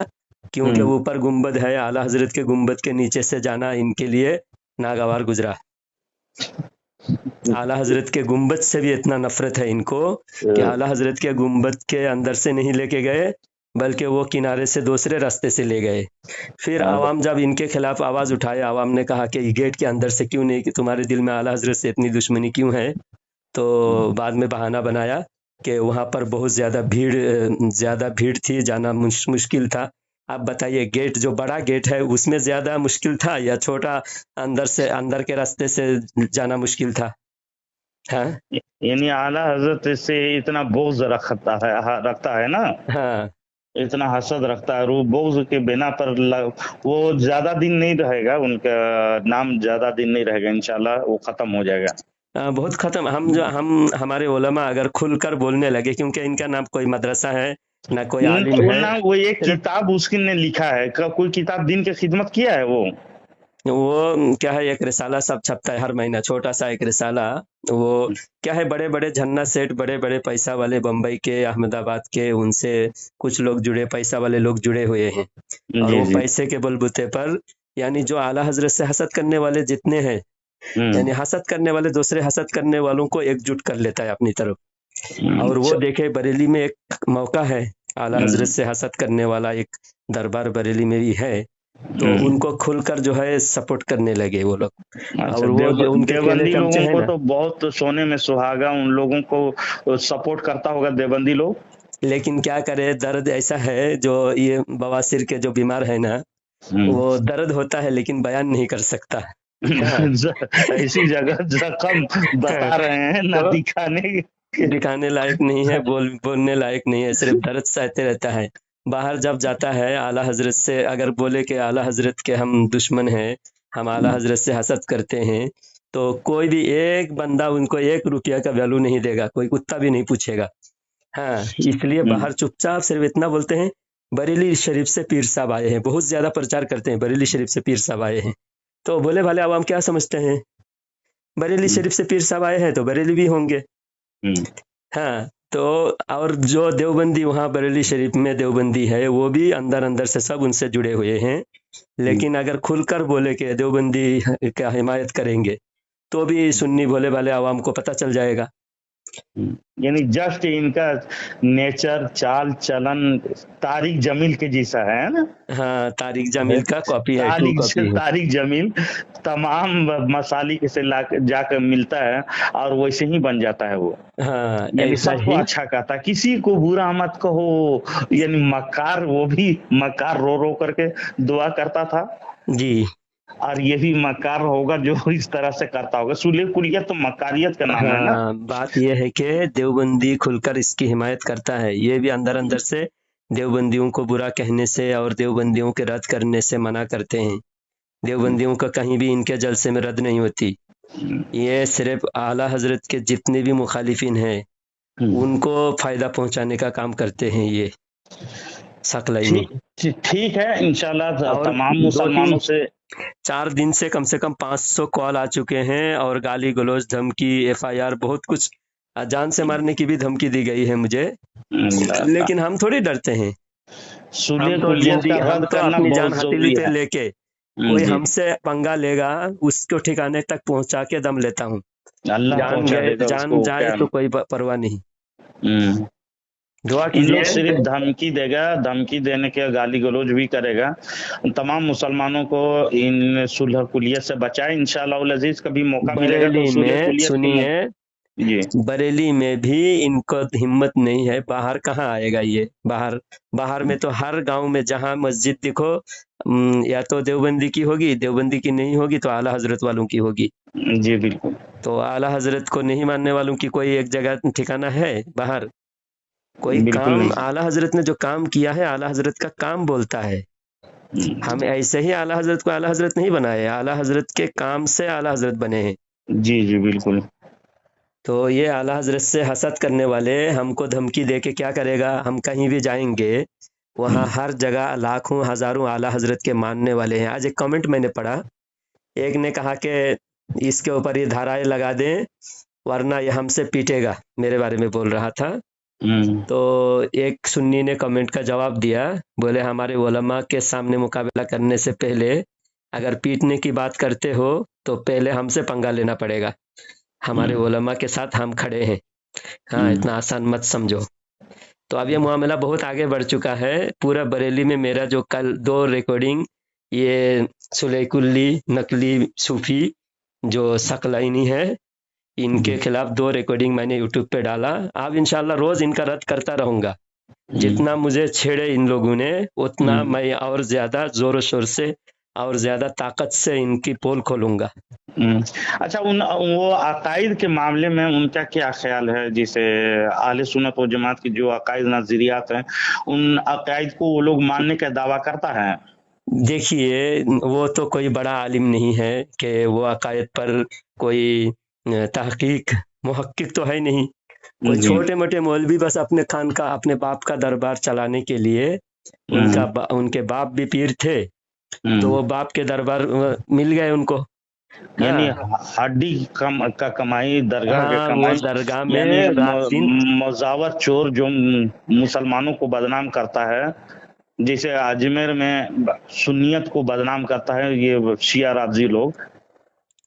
کیونکہ اوپر گنبد ہے، اعلیٰ حضرت کے گنبد کے نیچے سے جانا ان کے لیے ناگوار گزرا۔ اعلیٰ حضرت کے گنبد سے بھی اتنا نفرت ہے ان کو کہ اعلیٰ حضرت کے گنبد کے اندر سے نہیں لے کے گئے، بلکہ وہ کنارے سے دوسرے راستے سے لے گئے۔ پھر عوام جب ان کے خلاف آواز اٹھائے، عوام نے کہا کہ یہ گیٹ کے اندر سے کیوں نہیں، کہ تمہارے دل میں اعلیٰ حضرت سے اتنی دشمنی کیوں ہے؟ تو بعد میں بہانہ بنایا کہ وہاں پر بہت زیادہ بھیڑ تھی، جانا مشکل تھا۔ آپ بتائیے، گیٹ جو بڑا گیٹ ہے اس میں زیادہ مشکل تھا یا چھوٹا اندر کے راستے سے جانا مشکل تھا؟ ہاں، یعنی اعلیٰ حضرت سے اتنا بغض رکھتا ہے نا، ہاں، اتنا حسد رکھتا ہے، وہ بغض کے بنا پر وہ زیادہ دن نہیں رہے گا، ان کا نام زیادہ دن نہیں رہے گا، انشاءاللہ وہ ختم ہو جائے گا، بہت ختم۔ ہمارے علماء اگر کھل کر بولنے لگے، کیونکہ ان کا نام کوئی مدرسہ ہے نہ کوئی عالم ہے، وہ ایک کتاب اس نے لکھا ہے، کوئی کتاب دین کی خدمت کیا ہے وہ، वो क्या है, एक रिसाला सब छपता है हर महीना, छोटा सा एक रिसाला। वो क्या है, बड़े बड़े झन्ना सेठ, बड़े बड़े पैसा वाले, बम्बई के, अहमदाबाद के, उनसे कुछ लोग जुड़े, पैसा वाले लोग जुड़े हुए हैं। और जी वो जी। पैसे के बलबूते पर, यानी जो आला हजरत से हसद करने वाले जितने हैं, यानी हसद करने वाले दूसरे हसद करने वालों को एकजुट कर लेता है अपनी तरफ। और वो देखे, बरेली में एक मौका है, आला हजरत से हसद करने वाला एक दरबार बरेली में भी है, तो उनको खुलकर जो है सपोर्ट करने लगे वो लोग। अच्छा, और वो जो उनके केले देवबंदी चमचे लोगों हैं को ना, तो बहुत सोने में सुहागा, उन लोगों को सपोर्ट करता होगा देवबंदी लोग। लेकिन क्या करे, दर्द ऐसा है, जो ये बवासीर के जो बीमार है ना, वो दर्द होता है लेकिन बयान नहीं कर सकता। हाँ। ऐसी जगह जख्म बता रहे हैं ना, तो दिखाने दिखाने लायक नहीं है, बोलने लायक नहीं है, सिर्फ दर्द सहते रहता है। बाहर जब जाता है, आला हजरत से अगर बोले कि आला हजरत के हम दुश्मन हैं, हम आला हजरत से हसद करते हैं, तो कोई भी एक बंदा उनको 1 रुपया का वैल्यू नहीं देगा, कोई कुत्ता भी नहीं पूछेगा। हाँ, इसलिए बाहर चुपचाप सिर्फ इतना बोलते हैं, बरेली शरीफ से पीर साहब आए हैं, बहुत ज्यादा प्रचार करते हैं, बरेली शरीफ से पीर साहब आए हैं। तो बोले भाले आवाम क्या समझते हैं, बरेली शरीफ से पीर साहब आए हैं तो बरेली भी होंगे। हाँ, तो और जो देवबंदी वहाँ बरेली शरीफ में देवबंदी है, वो भी अंदर अंदर से सब उनसे जुड़े हुए हैं। लेकिन अगर खुलकर बोले कि देवबंदी का हिमायत करेंगे, तो भी सुन्नी भोले भाले आवाम को पता चल जाएगा। यानी जस्ट इनका नेचर, चाल चलन तारिक जमील के जैसा है ना। हाँ, तारिक जमील का कॉपी है, ट्रू कॉपी है। तारिक जमील तमाम मसाली से जाकर मिलता है और वैसे ही बन जाता है वो। हाँ, यानी ऐसा सबको ही। अच्छा कहता, किसी को बुरा मत कहो। यानी मक्कार, वो भी मक्कार रो रो करके दुआ करता था जी। और ये भी मक्कार होगा जो इस तरह से करता होगा। सुलेह कुलियत तो मक्कारियत का नाम है ना। हाँ, बात यह है कि देवबंदी खुलकर इसकी हिमायत करता है, ये भी अंदर अंदर से देवबंदियों को बुरा कहने से और देवबंदियों के रद्द करने से मना करते हैं। देवबंदियों का कहीं भी इनके जलसे में रद्द नहीं होती। ये सिर्फ आला हजरत के जितने भी मुखालिफिन हैं, उनको फायदा पहुंचाने का काम करते हैं ये सकलाइनी। ठीक है, इंशाल्लाह और तमाम मुसलमानों से 4 दिन से कम 500 कॉल आ चुके हैं, और गाली गलौज, धमकी, FIR, बहुत कुछ, जान से मारने की भी धमकी दी गई है मुझे। लेकिन हम थोड़ी डरते हैं, सुलेह कुलियत का हम रद्द तो करना अपनी जान बहुत हथेली जरूरी पे है। लेके, कोई हमसे पंगा लेगा उसको ठिकाने तक पहुंचा के दम लेता हूँ। अल्लाह जान पहुंचा गए, देगा जान उसको, जाए क्या तो कोई परवाह नहीं। दुआ इन लोग कीजिए। सिर्फ धमकी देगा, धमकी देने के गाली गलौज भी करेगा। तमाम मुसलमानों को इन सुलह कुलियत से बचाए इंशाअल्लाह अजीज। कभी मौका मिलेगा तो बरेली सुलह में कुलियत की सुनिए, जी। बरेली में भी इनको हिम्मत नहीं है, बाहर कहाँ आएगा ये, बाहर में तो हर गांव में जहां मस्जिद दिखो, या तो देवबंदी की होगी, देवबंदी की नहीं होगी तो आला हजरत वालों की होगी। जी बिल्कुल। तो आला हजरत को नहीं मानने वालों की कोई एक जगह ठिकाना है बाहर? कोई बिल्कुल काम नहीं। आला हजरत ने जो काम किया है, आला हजरत का काम बोलता है। हम ऐसे ही आला हजरत को आला हजरत नहीं बनाए, आला हजरत के काम से आला हजरत बने हैं। जी जी बिल्कुल। तो ये आला हजरत से हसद करने वाले हमको धमकी दे के क्या करेगा, हम कहीं भी जाएंगे वहाँ हर जगह लाखों हजारों आला हजरत के मानने वाले हैं। आज एक कमेंट मैंने पढ़ा, एक ने कहा कि इसके ऊपर ये धाराएं लगा दें वरना ये हमसे पीटेगा, मेरे बारे में बोल रहा था। तो एक सुन्नी ने कमेंट का जवाब दिया, बोले हमारे उलमा के सामने मुकाबला करने से पहले अगर पीटने की बात करते हो तो पहले हमसे पंगा लेना पड़ेगा, हमारे उलमा के साथ हम खड़े हैं। हाँ, इतना आसान मत समझो। तो अब ये मामला बहुत आगे बढ़ चुका है। पूरा बरेली में मेरा जो कल 2 रिकॉर्डिंग, ये सुलेकुल्ली नकली सूफी जो सकलाइनी है, इनके खिलाफ 2 रिकॉर्डिंग मैंने यूट्यूब पे डाला। अब इंशाल्लाह रोज इनका रद्द करता रहूंगा। जितना मुझे छेड़े इन लोगों ने, उतना मैं और ज्यादा जोर शोर से और ज्यादा ताकत से इनकी पोल खोलूंगा। अच्छा, वो अकायद के मामले में उनका क्या ख्याल है? जैसे आले सुन्नत व जमात की जो अकायद नजरियात हैं, उन अकायद को वो लोग मानने का दावा करता है? देखिए, वो तो कोई बड़ा आलिम नहीं है कि वो अकायद पर कोई तहकीक मुहक्किक तो है नहीं। कोई छोटे मोटे मौलवी बस अपने खान का, अपने बाप का दरबार चलाने के लिए, उनके बाप भी पीर थे तो वो बाप के दरबार मिल गए उनको। यानी हाँ हड्डी का कमाई, दरगाह के हाँ, वो कमाई, दरगाह यानी में रात दिन मुजावर चोर जो मुसलमानों को बदनाम करता है, जैसे अजमेर में सुन्नियत को बदनाम करता है ये शिया राफजी लोग,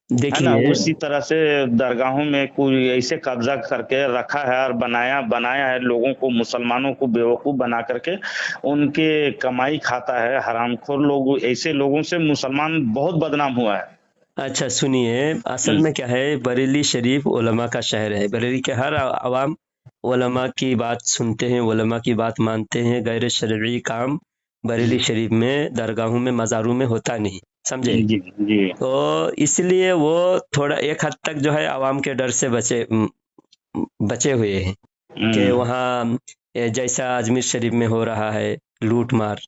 है ना, देखिए। उसी तरह से दरगाहों में कोई ऐसे कब्जा करके रखा है और बनाया है लोगों को, मुसलमानों को बेवकूफ बना करके उनके कमाई खाता है हरामखोर लोग। ऐसे लोगों से मुसलमान बहुत बदनाम हुआ है। अच्छा सुनिए, असल में क्या है, बरेली शरीफ उलमा का शहर है। बरेली के हर आवाम उलमा की बात सुनते हैं, उलमा की बात मानते हैं। गैर शरई काम बरेली शरीफ में, दरगाहों में, मज़ारों में होता नहीं, समझे। जी जी। तो इसलिए वो थोड़ा एक हद तक जो है आवाम के डर से बचे हुए हैं कि वहाँ जैसा अजमेर शरीफ में हो रहा है लूट मार।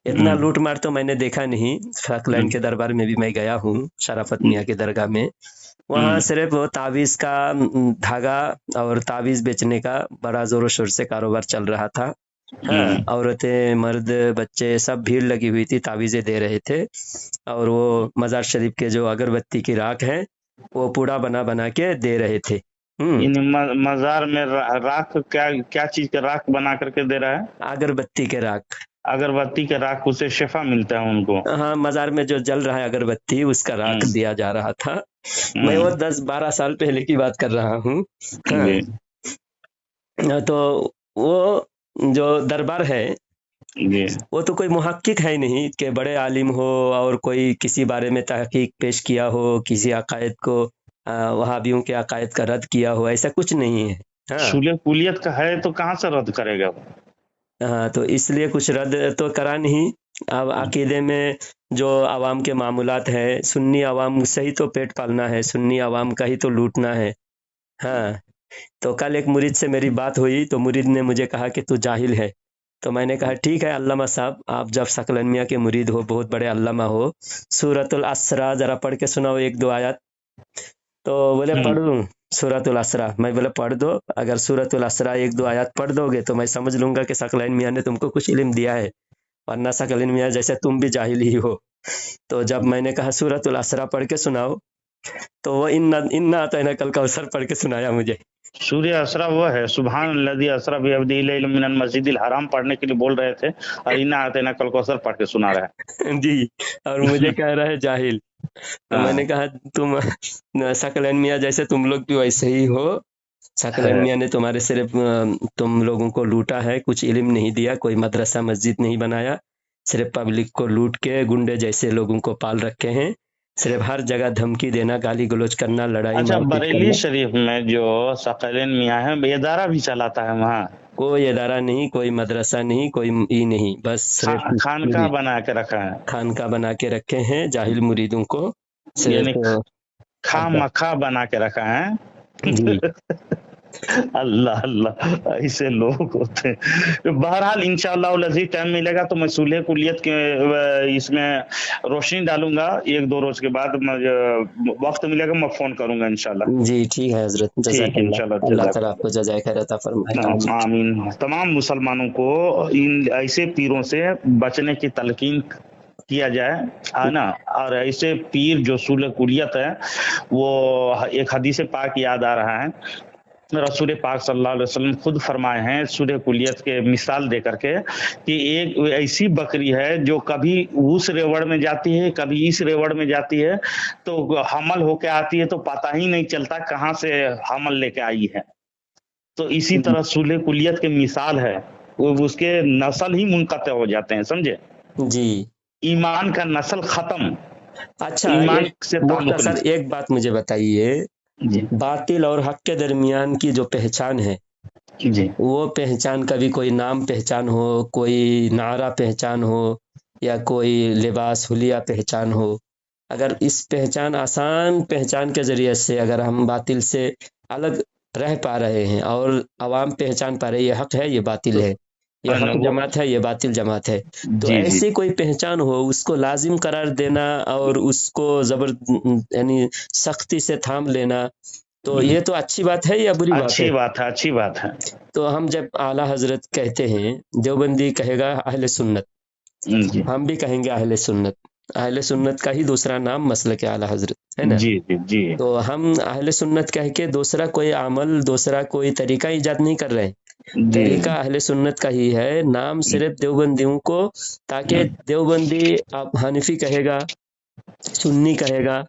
इतना लूट मार तो मैंने देखा नहीं। सकलैन के दरबार में भी मैं गया हूँ, शराफत मियाँ की दरगाह में। वहाँ सिर्फ वो तावीज़ का धागा और तावीज़ बेचने का बड़ा जोरों शोर से कारोबार चल रहा था। हाँ, औरतें, मर्द, बच्चे सब भीड़ लगी हुई थी, तावीज़ें दे रहे थे। और वो मज़ार शरीफ के जो अगरबत्ती की राख है वो पूड़ा बना बना के दे रहे थे। इन मजार में राख, क्या चीज का राख बना करके दे रहा है? अगरबत्ती के राख। अगरबत्ती के राख, उसे शिफा मिलता है उनको। हाँ, मजार में जो जल रहा है अगरबत्ती, उसका राख दिया जा रहा था। मैं वो 10-12 साल पहले की बात कर रहा हूँ। हाँ, तो वो जो दरबार है वो तो कोई मुहक्किक है नहीं कि बड़े आलिम हो और कोई किसी बारे में तहकीक पेश किया हो, किसी अकायद को वहाबियों के अकायद का रद्द किया हो, ऐसा कुछ नहीं है। हाँ, सूले कुलियत का है तो कहाँ से रद्द करेगा वो? हाँ, तो इसलिए कुछ रद्द तो करा नहीं। अब अकीदे में जो आवाम के मामूलात है, सुन्नी आवाम से ही तो पेट पालना है, सुन्नी आवाम का ही तो लूटना है। हाँ, तो कल एक मुरीद से मेरी बात हुई तो मुरीद ने मुझे कहा कि तू जाहिल है। तो मैंने कहा ठीक है अल्लामा साहब, आप जब सकलन मियाँ के मुरीद हो, बहुत बड़े अल्लामा हो, सूरतुल असरा जरा पढ़ के सुनाओ 1-2 आयत। तो बोले पढ़ दूँ सूरतुल असरा? मैं बोले पढ़ दो, अगर सूरतुल असरा 1-2 आयत पढ़ दोगे तो मैं समझ लूंगा कि सकलन मियाँ ने तुमको कुछ इल्म दिया है, वरना सकलन मियाँ जैसे तुम भी जाहिल ही हो। तो जब मैंने कहा सूरतुल असरा पढ़ के सुनाओ, तो वो इन्ना अतैना कल कौसर पढ़ के सुनाया मुझे। सूर्य असरा वो है, सुभान अल्लज़ी असरा बिअब्दिही लैलन मिनल मस्जिदिल हराम पढ़ने के लिए बोल रहे थे और इन्ना अतैना कल कौसर पढ़ के सुना रहा है। जी, और मुझे कह रहा है जाहिल। तो मैंने कहा तुम सकलैन मियाँ जैसे तुम लोग भी वैसे ही हो। सकलैन मियाँ ने तुम्हारे सिर्फ तुम लोगों को लूटा है, कुछ इल्म नहीं दिया, कोई मदरसा मस्जिद नहीं बनाया, सिर्फ पब्लिक को लूट के गुंडे जैसे लोगों को पाल रखे हैं, सिर्फ हर जगह धमकी देना, गाली गलौज करना, लड़ाई अच्छा, मारपीट बरेली करना। शरीफ में जो सकलैन मियाँ है बेदारा भी चलाता है वहाँ? कोई इदारा नहीं, कोई मदरसा नहीं, कोई ई नहीं, बस सिर्फ खानका बना के रखा है, खानका बना के रखे हैं जाहिल मुरीदों को, यानी सिर्फ खा मखा बना के रखा है। जी। अल्लाह अल्लाह, ऐसे लोग होते हैं। बहरहाल इंशाअल्लाह अज़ीज़ टाइम मिलेगा तो मैं सूल्हे कुलियत के इसमें रोशनी डालूंगा 1-2 रोज के बाद। वक्त मिलेगा मैं फोन करूंगा इंशाअल्लाह। जी ठीक है हजरत, ठीक है जज़ाकल्लाह, इंशाअल्लाह, अल्लाह ताला आपको जज़ाए खैर अता फरमाए। आमीन। तमाम मुसलमानों को इन ऐसे पीरों से बचने की तलकीन किया जाए, है ना। और ऐसे पीर जो सूल कुलियत है, वो एक हदीस पाक याद आ रहा है, रसूल पाक सल्लल्लाहु अलैहि वसल्लम खुद फरमाए हैं सूर्य कुलियत के मिसाल दे करके कि एक ऐसी बकरी है जो कभी उस रेवड़ में जाती है, कभी इस रेवड़ में जाती है, तो हमल होके आती है तो पता ही नहीं चलता कहाँ से हमल लेके आई है। तो इसी तरह सूल्हे कुलियत के मिसाल है, वो उसके नस्ल ही मुनक़ते हो जाते हैं, समझे जी। ईमान का नस्ल खत्म। अच्छा, ईमान एक से ताल्लुक मुख्तसर नहीं। एक बात मुझे बताइए, जी बातिल और हक के दरमियान की जो पहचान है, जी वो पहचान कभी कोई नाम पहचान हो, कोई नारा पहचान हो, या कोई लिबास हुलिया पहचान हो, अगर इस पहचान, आसान पहचान के जरिए से अगर हम बातिल से अलग रह पा रहे हैं और आवाम पहचान पा रही है, ये हक है, ये बातिल है, ये हक जमात है, ये बातिल जमात है, तो जी ऐसी कोई पहचान हो, उसको लाजिम करार देना और उसको यानी सख्ती से थाम लेना, तो ये तो अच्छी बात है या बुरी बात है? अच्छी बात है, अच्छी बात है। तो हम जब आला हजरत कहते हैं, देवबंदी कहेगा अहले सुन्नत, जी हम भी कहेंगे अहले सुन्नत। अहले सुन्नत का ही दूसरा नाम मसलक आला हजरत है ना। जी जी जी तो हम अहले सुन्नत कह के दूसरा कोई अमल, दूसरा कोई तरीका इजाद नहीं कर रहे हैं। जी तरीका अहले सुन्नत का ही है, नाम सिर्फ देवबंदियों को, ताकि देवबंदी आप हनीफी कहेगा, सुन्नी कहेगा,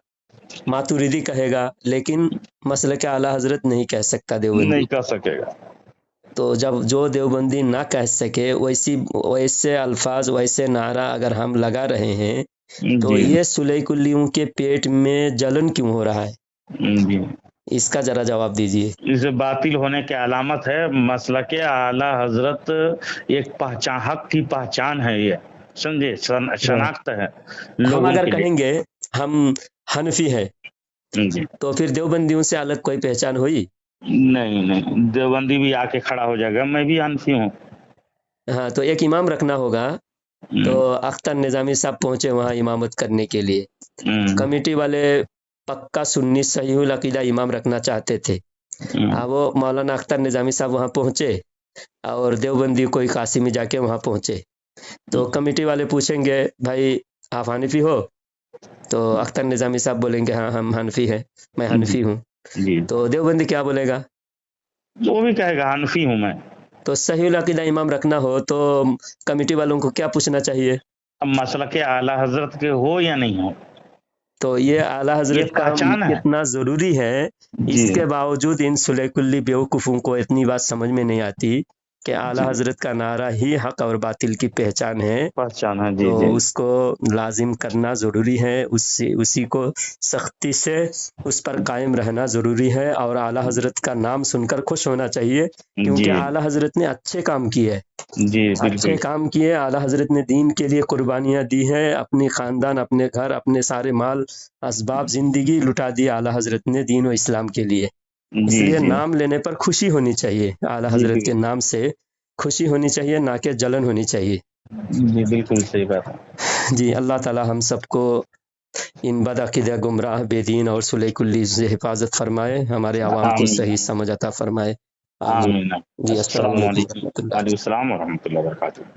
मातुरिदी कहेगा, लेकिन मसलक आला हजरत नहीं कह सकता नहीं देवबंदी। कर सकेगा। तो जब जो देवबंदी ना कह सके वैसे अल्फाज, वैसे नारा अगर हम लगा रहे हैं, तो जी ये सुलैकुल्लियों के पेट में जलन क्यों हो रहा है, जी इसका जरा जवाब दीजिए। इसे बातिल होने की अलामत है। मसलके आला हजरत एक पहचान, हक की पहचान है, ये समझे, शनाख्त है हम लोगों अगर के लिए। कहेंगे हम हनफी है, जी तो फिर देवबंदियों से अलग कोई पहचान हुई? नहीं नहीं, देवबंदी भी आके खड़ा हो जाएगा, मैं भी हनफी हूँ। हाँ, तो एक इमाम रखना होगा। तो अख्तर निजामी साहब पहुंचे वहाँ इमामत करने के लिए। कमेटी वाले पक्का सुन्नी सहीहुल अकीदा इमाम रखना चाहते थे। वो मौलाना अख्तर निजामी साहब वहाँ पहुंचे और देवबंदी कोई कासिमी जाके वहाँ पहुंचे। तो कमेटी वाले पूछेंगे, भाई आप हनफी हो? तो अख्तर निजामी साहब बोलेंगे, हाँ हम हनफी हैं, मैं हनफी हूँ। जी तो देवबंदी क्या बोलेगा? वो भी कहेगा हनफी हूँ मैं। तो सहीहुल अकीदा इमाम रखना हो तो कमेटी वालों को क्या पूछना चाहिए? अब मसलके आला हजरत के हो या नहीं हो, तो ये आला ये हजरत का पहचान है। कितना जरूरी है, जी इसके बावजूद इन सुलैकुल्ली बेवकूफों को इतनी बात समझ में नहीं आती कि आला जी हजरत का नारा ही हक और बातिल की पहचान है। पहचान है। जी तो जी उसको लाजिम करना जरूरी है, उसी को सख्ती से उस पर कायम रहना जरूरी है, और आला हजरत का नाम सुनकर खुश होना चाहिए, क्योंकि जी आला हजरत ने अच्छे काम किए, जी अच्छे बिल्कुल। काम किए। आला हजरत ने दीन के लिए कुर्बानियां दी हैं, अपनी खानदान, अपने घर, अपने सारे माल असबाब, जिंदगी लुटा दी आला हजरत ने दीन और इस्लाम के लिए। जी इसलिए जी नाम लेने पर खुशी होनी चाहिए, आला जी हजरत के नाम से खुशी होनी चाहिए, ना कि जलन होनी चाहिए। जी बिल्कुल सही बात है। जी, अल्लाह ताला हम सबको इन बदअकीदा गुमराह बेदीन और सुलैकुल्ली से हिफाजत फरमाए, हमारे आवाम को आमीन सही समझ अता फरमाए। आमीन। आमीन। जी, अस्सलाम अस्सलाम वालेकुम वालेकुम। रहमतुल्लाह। वालेकुम सलाम व रहमतुल्लाहि व बरकातुहू।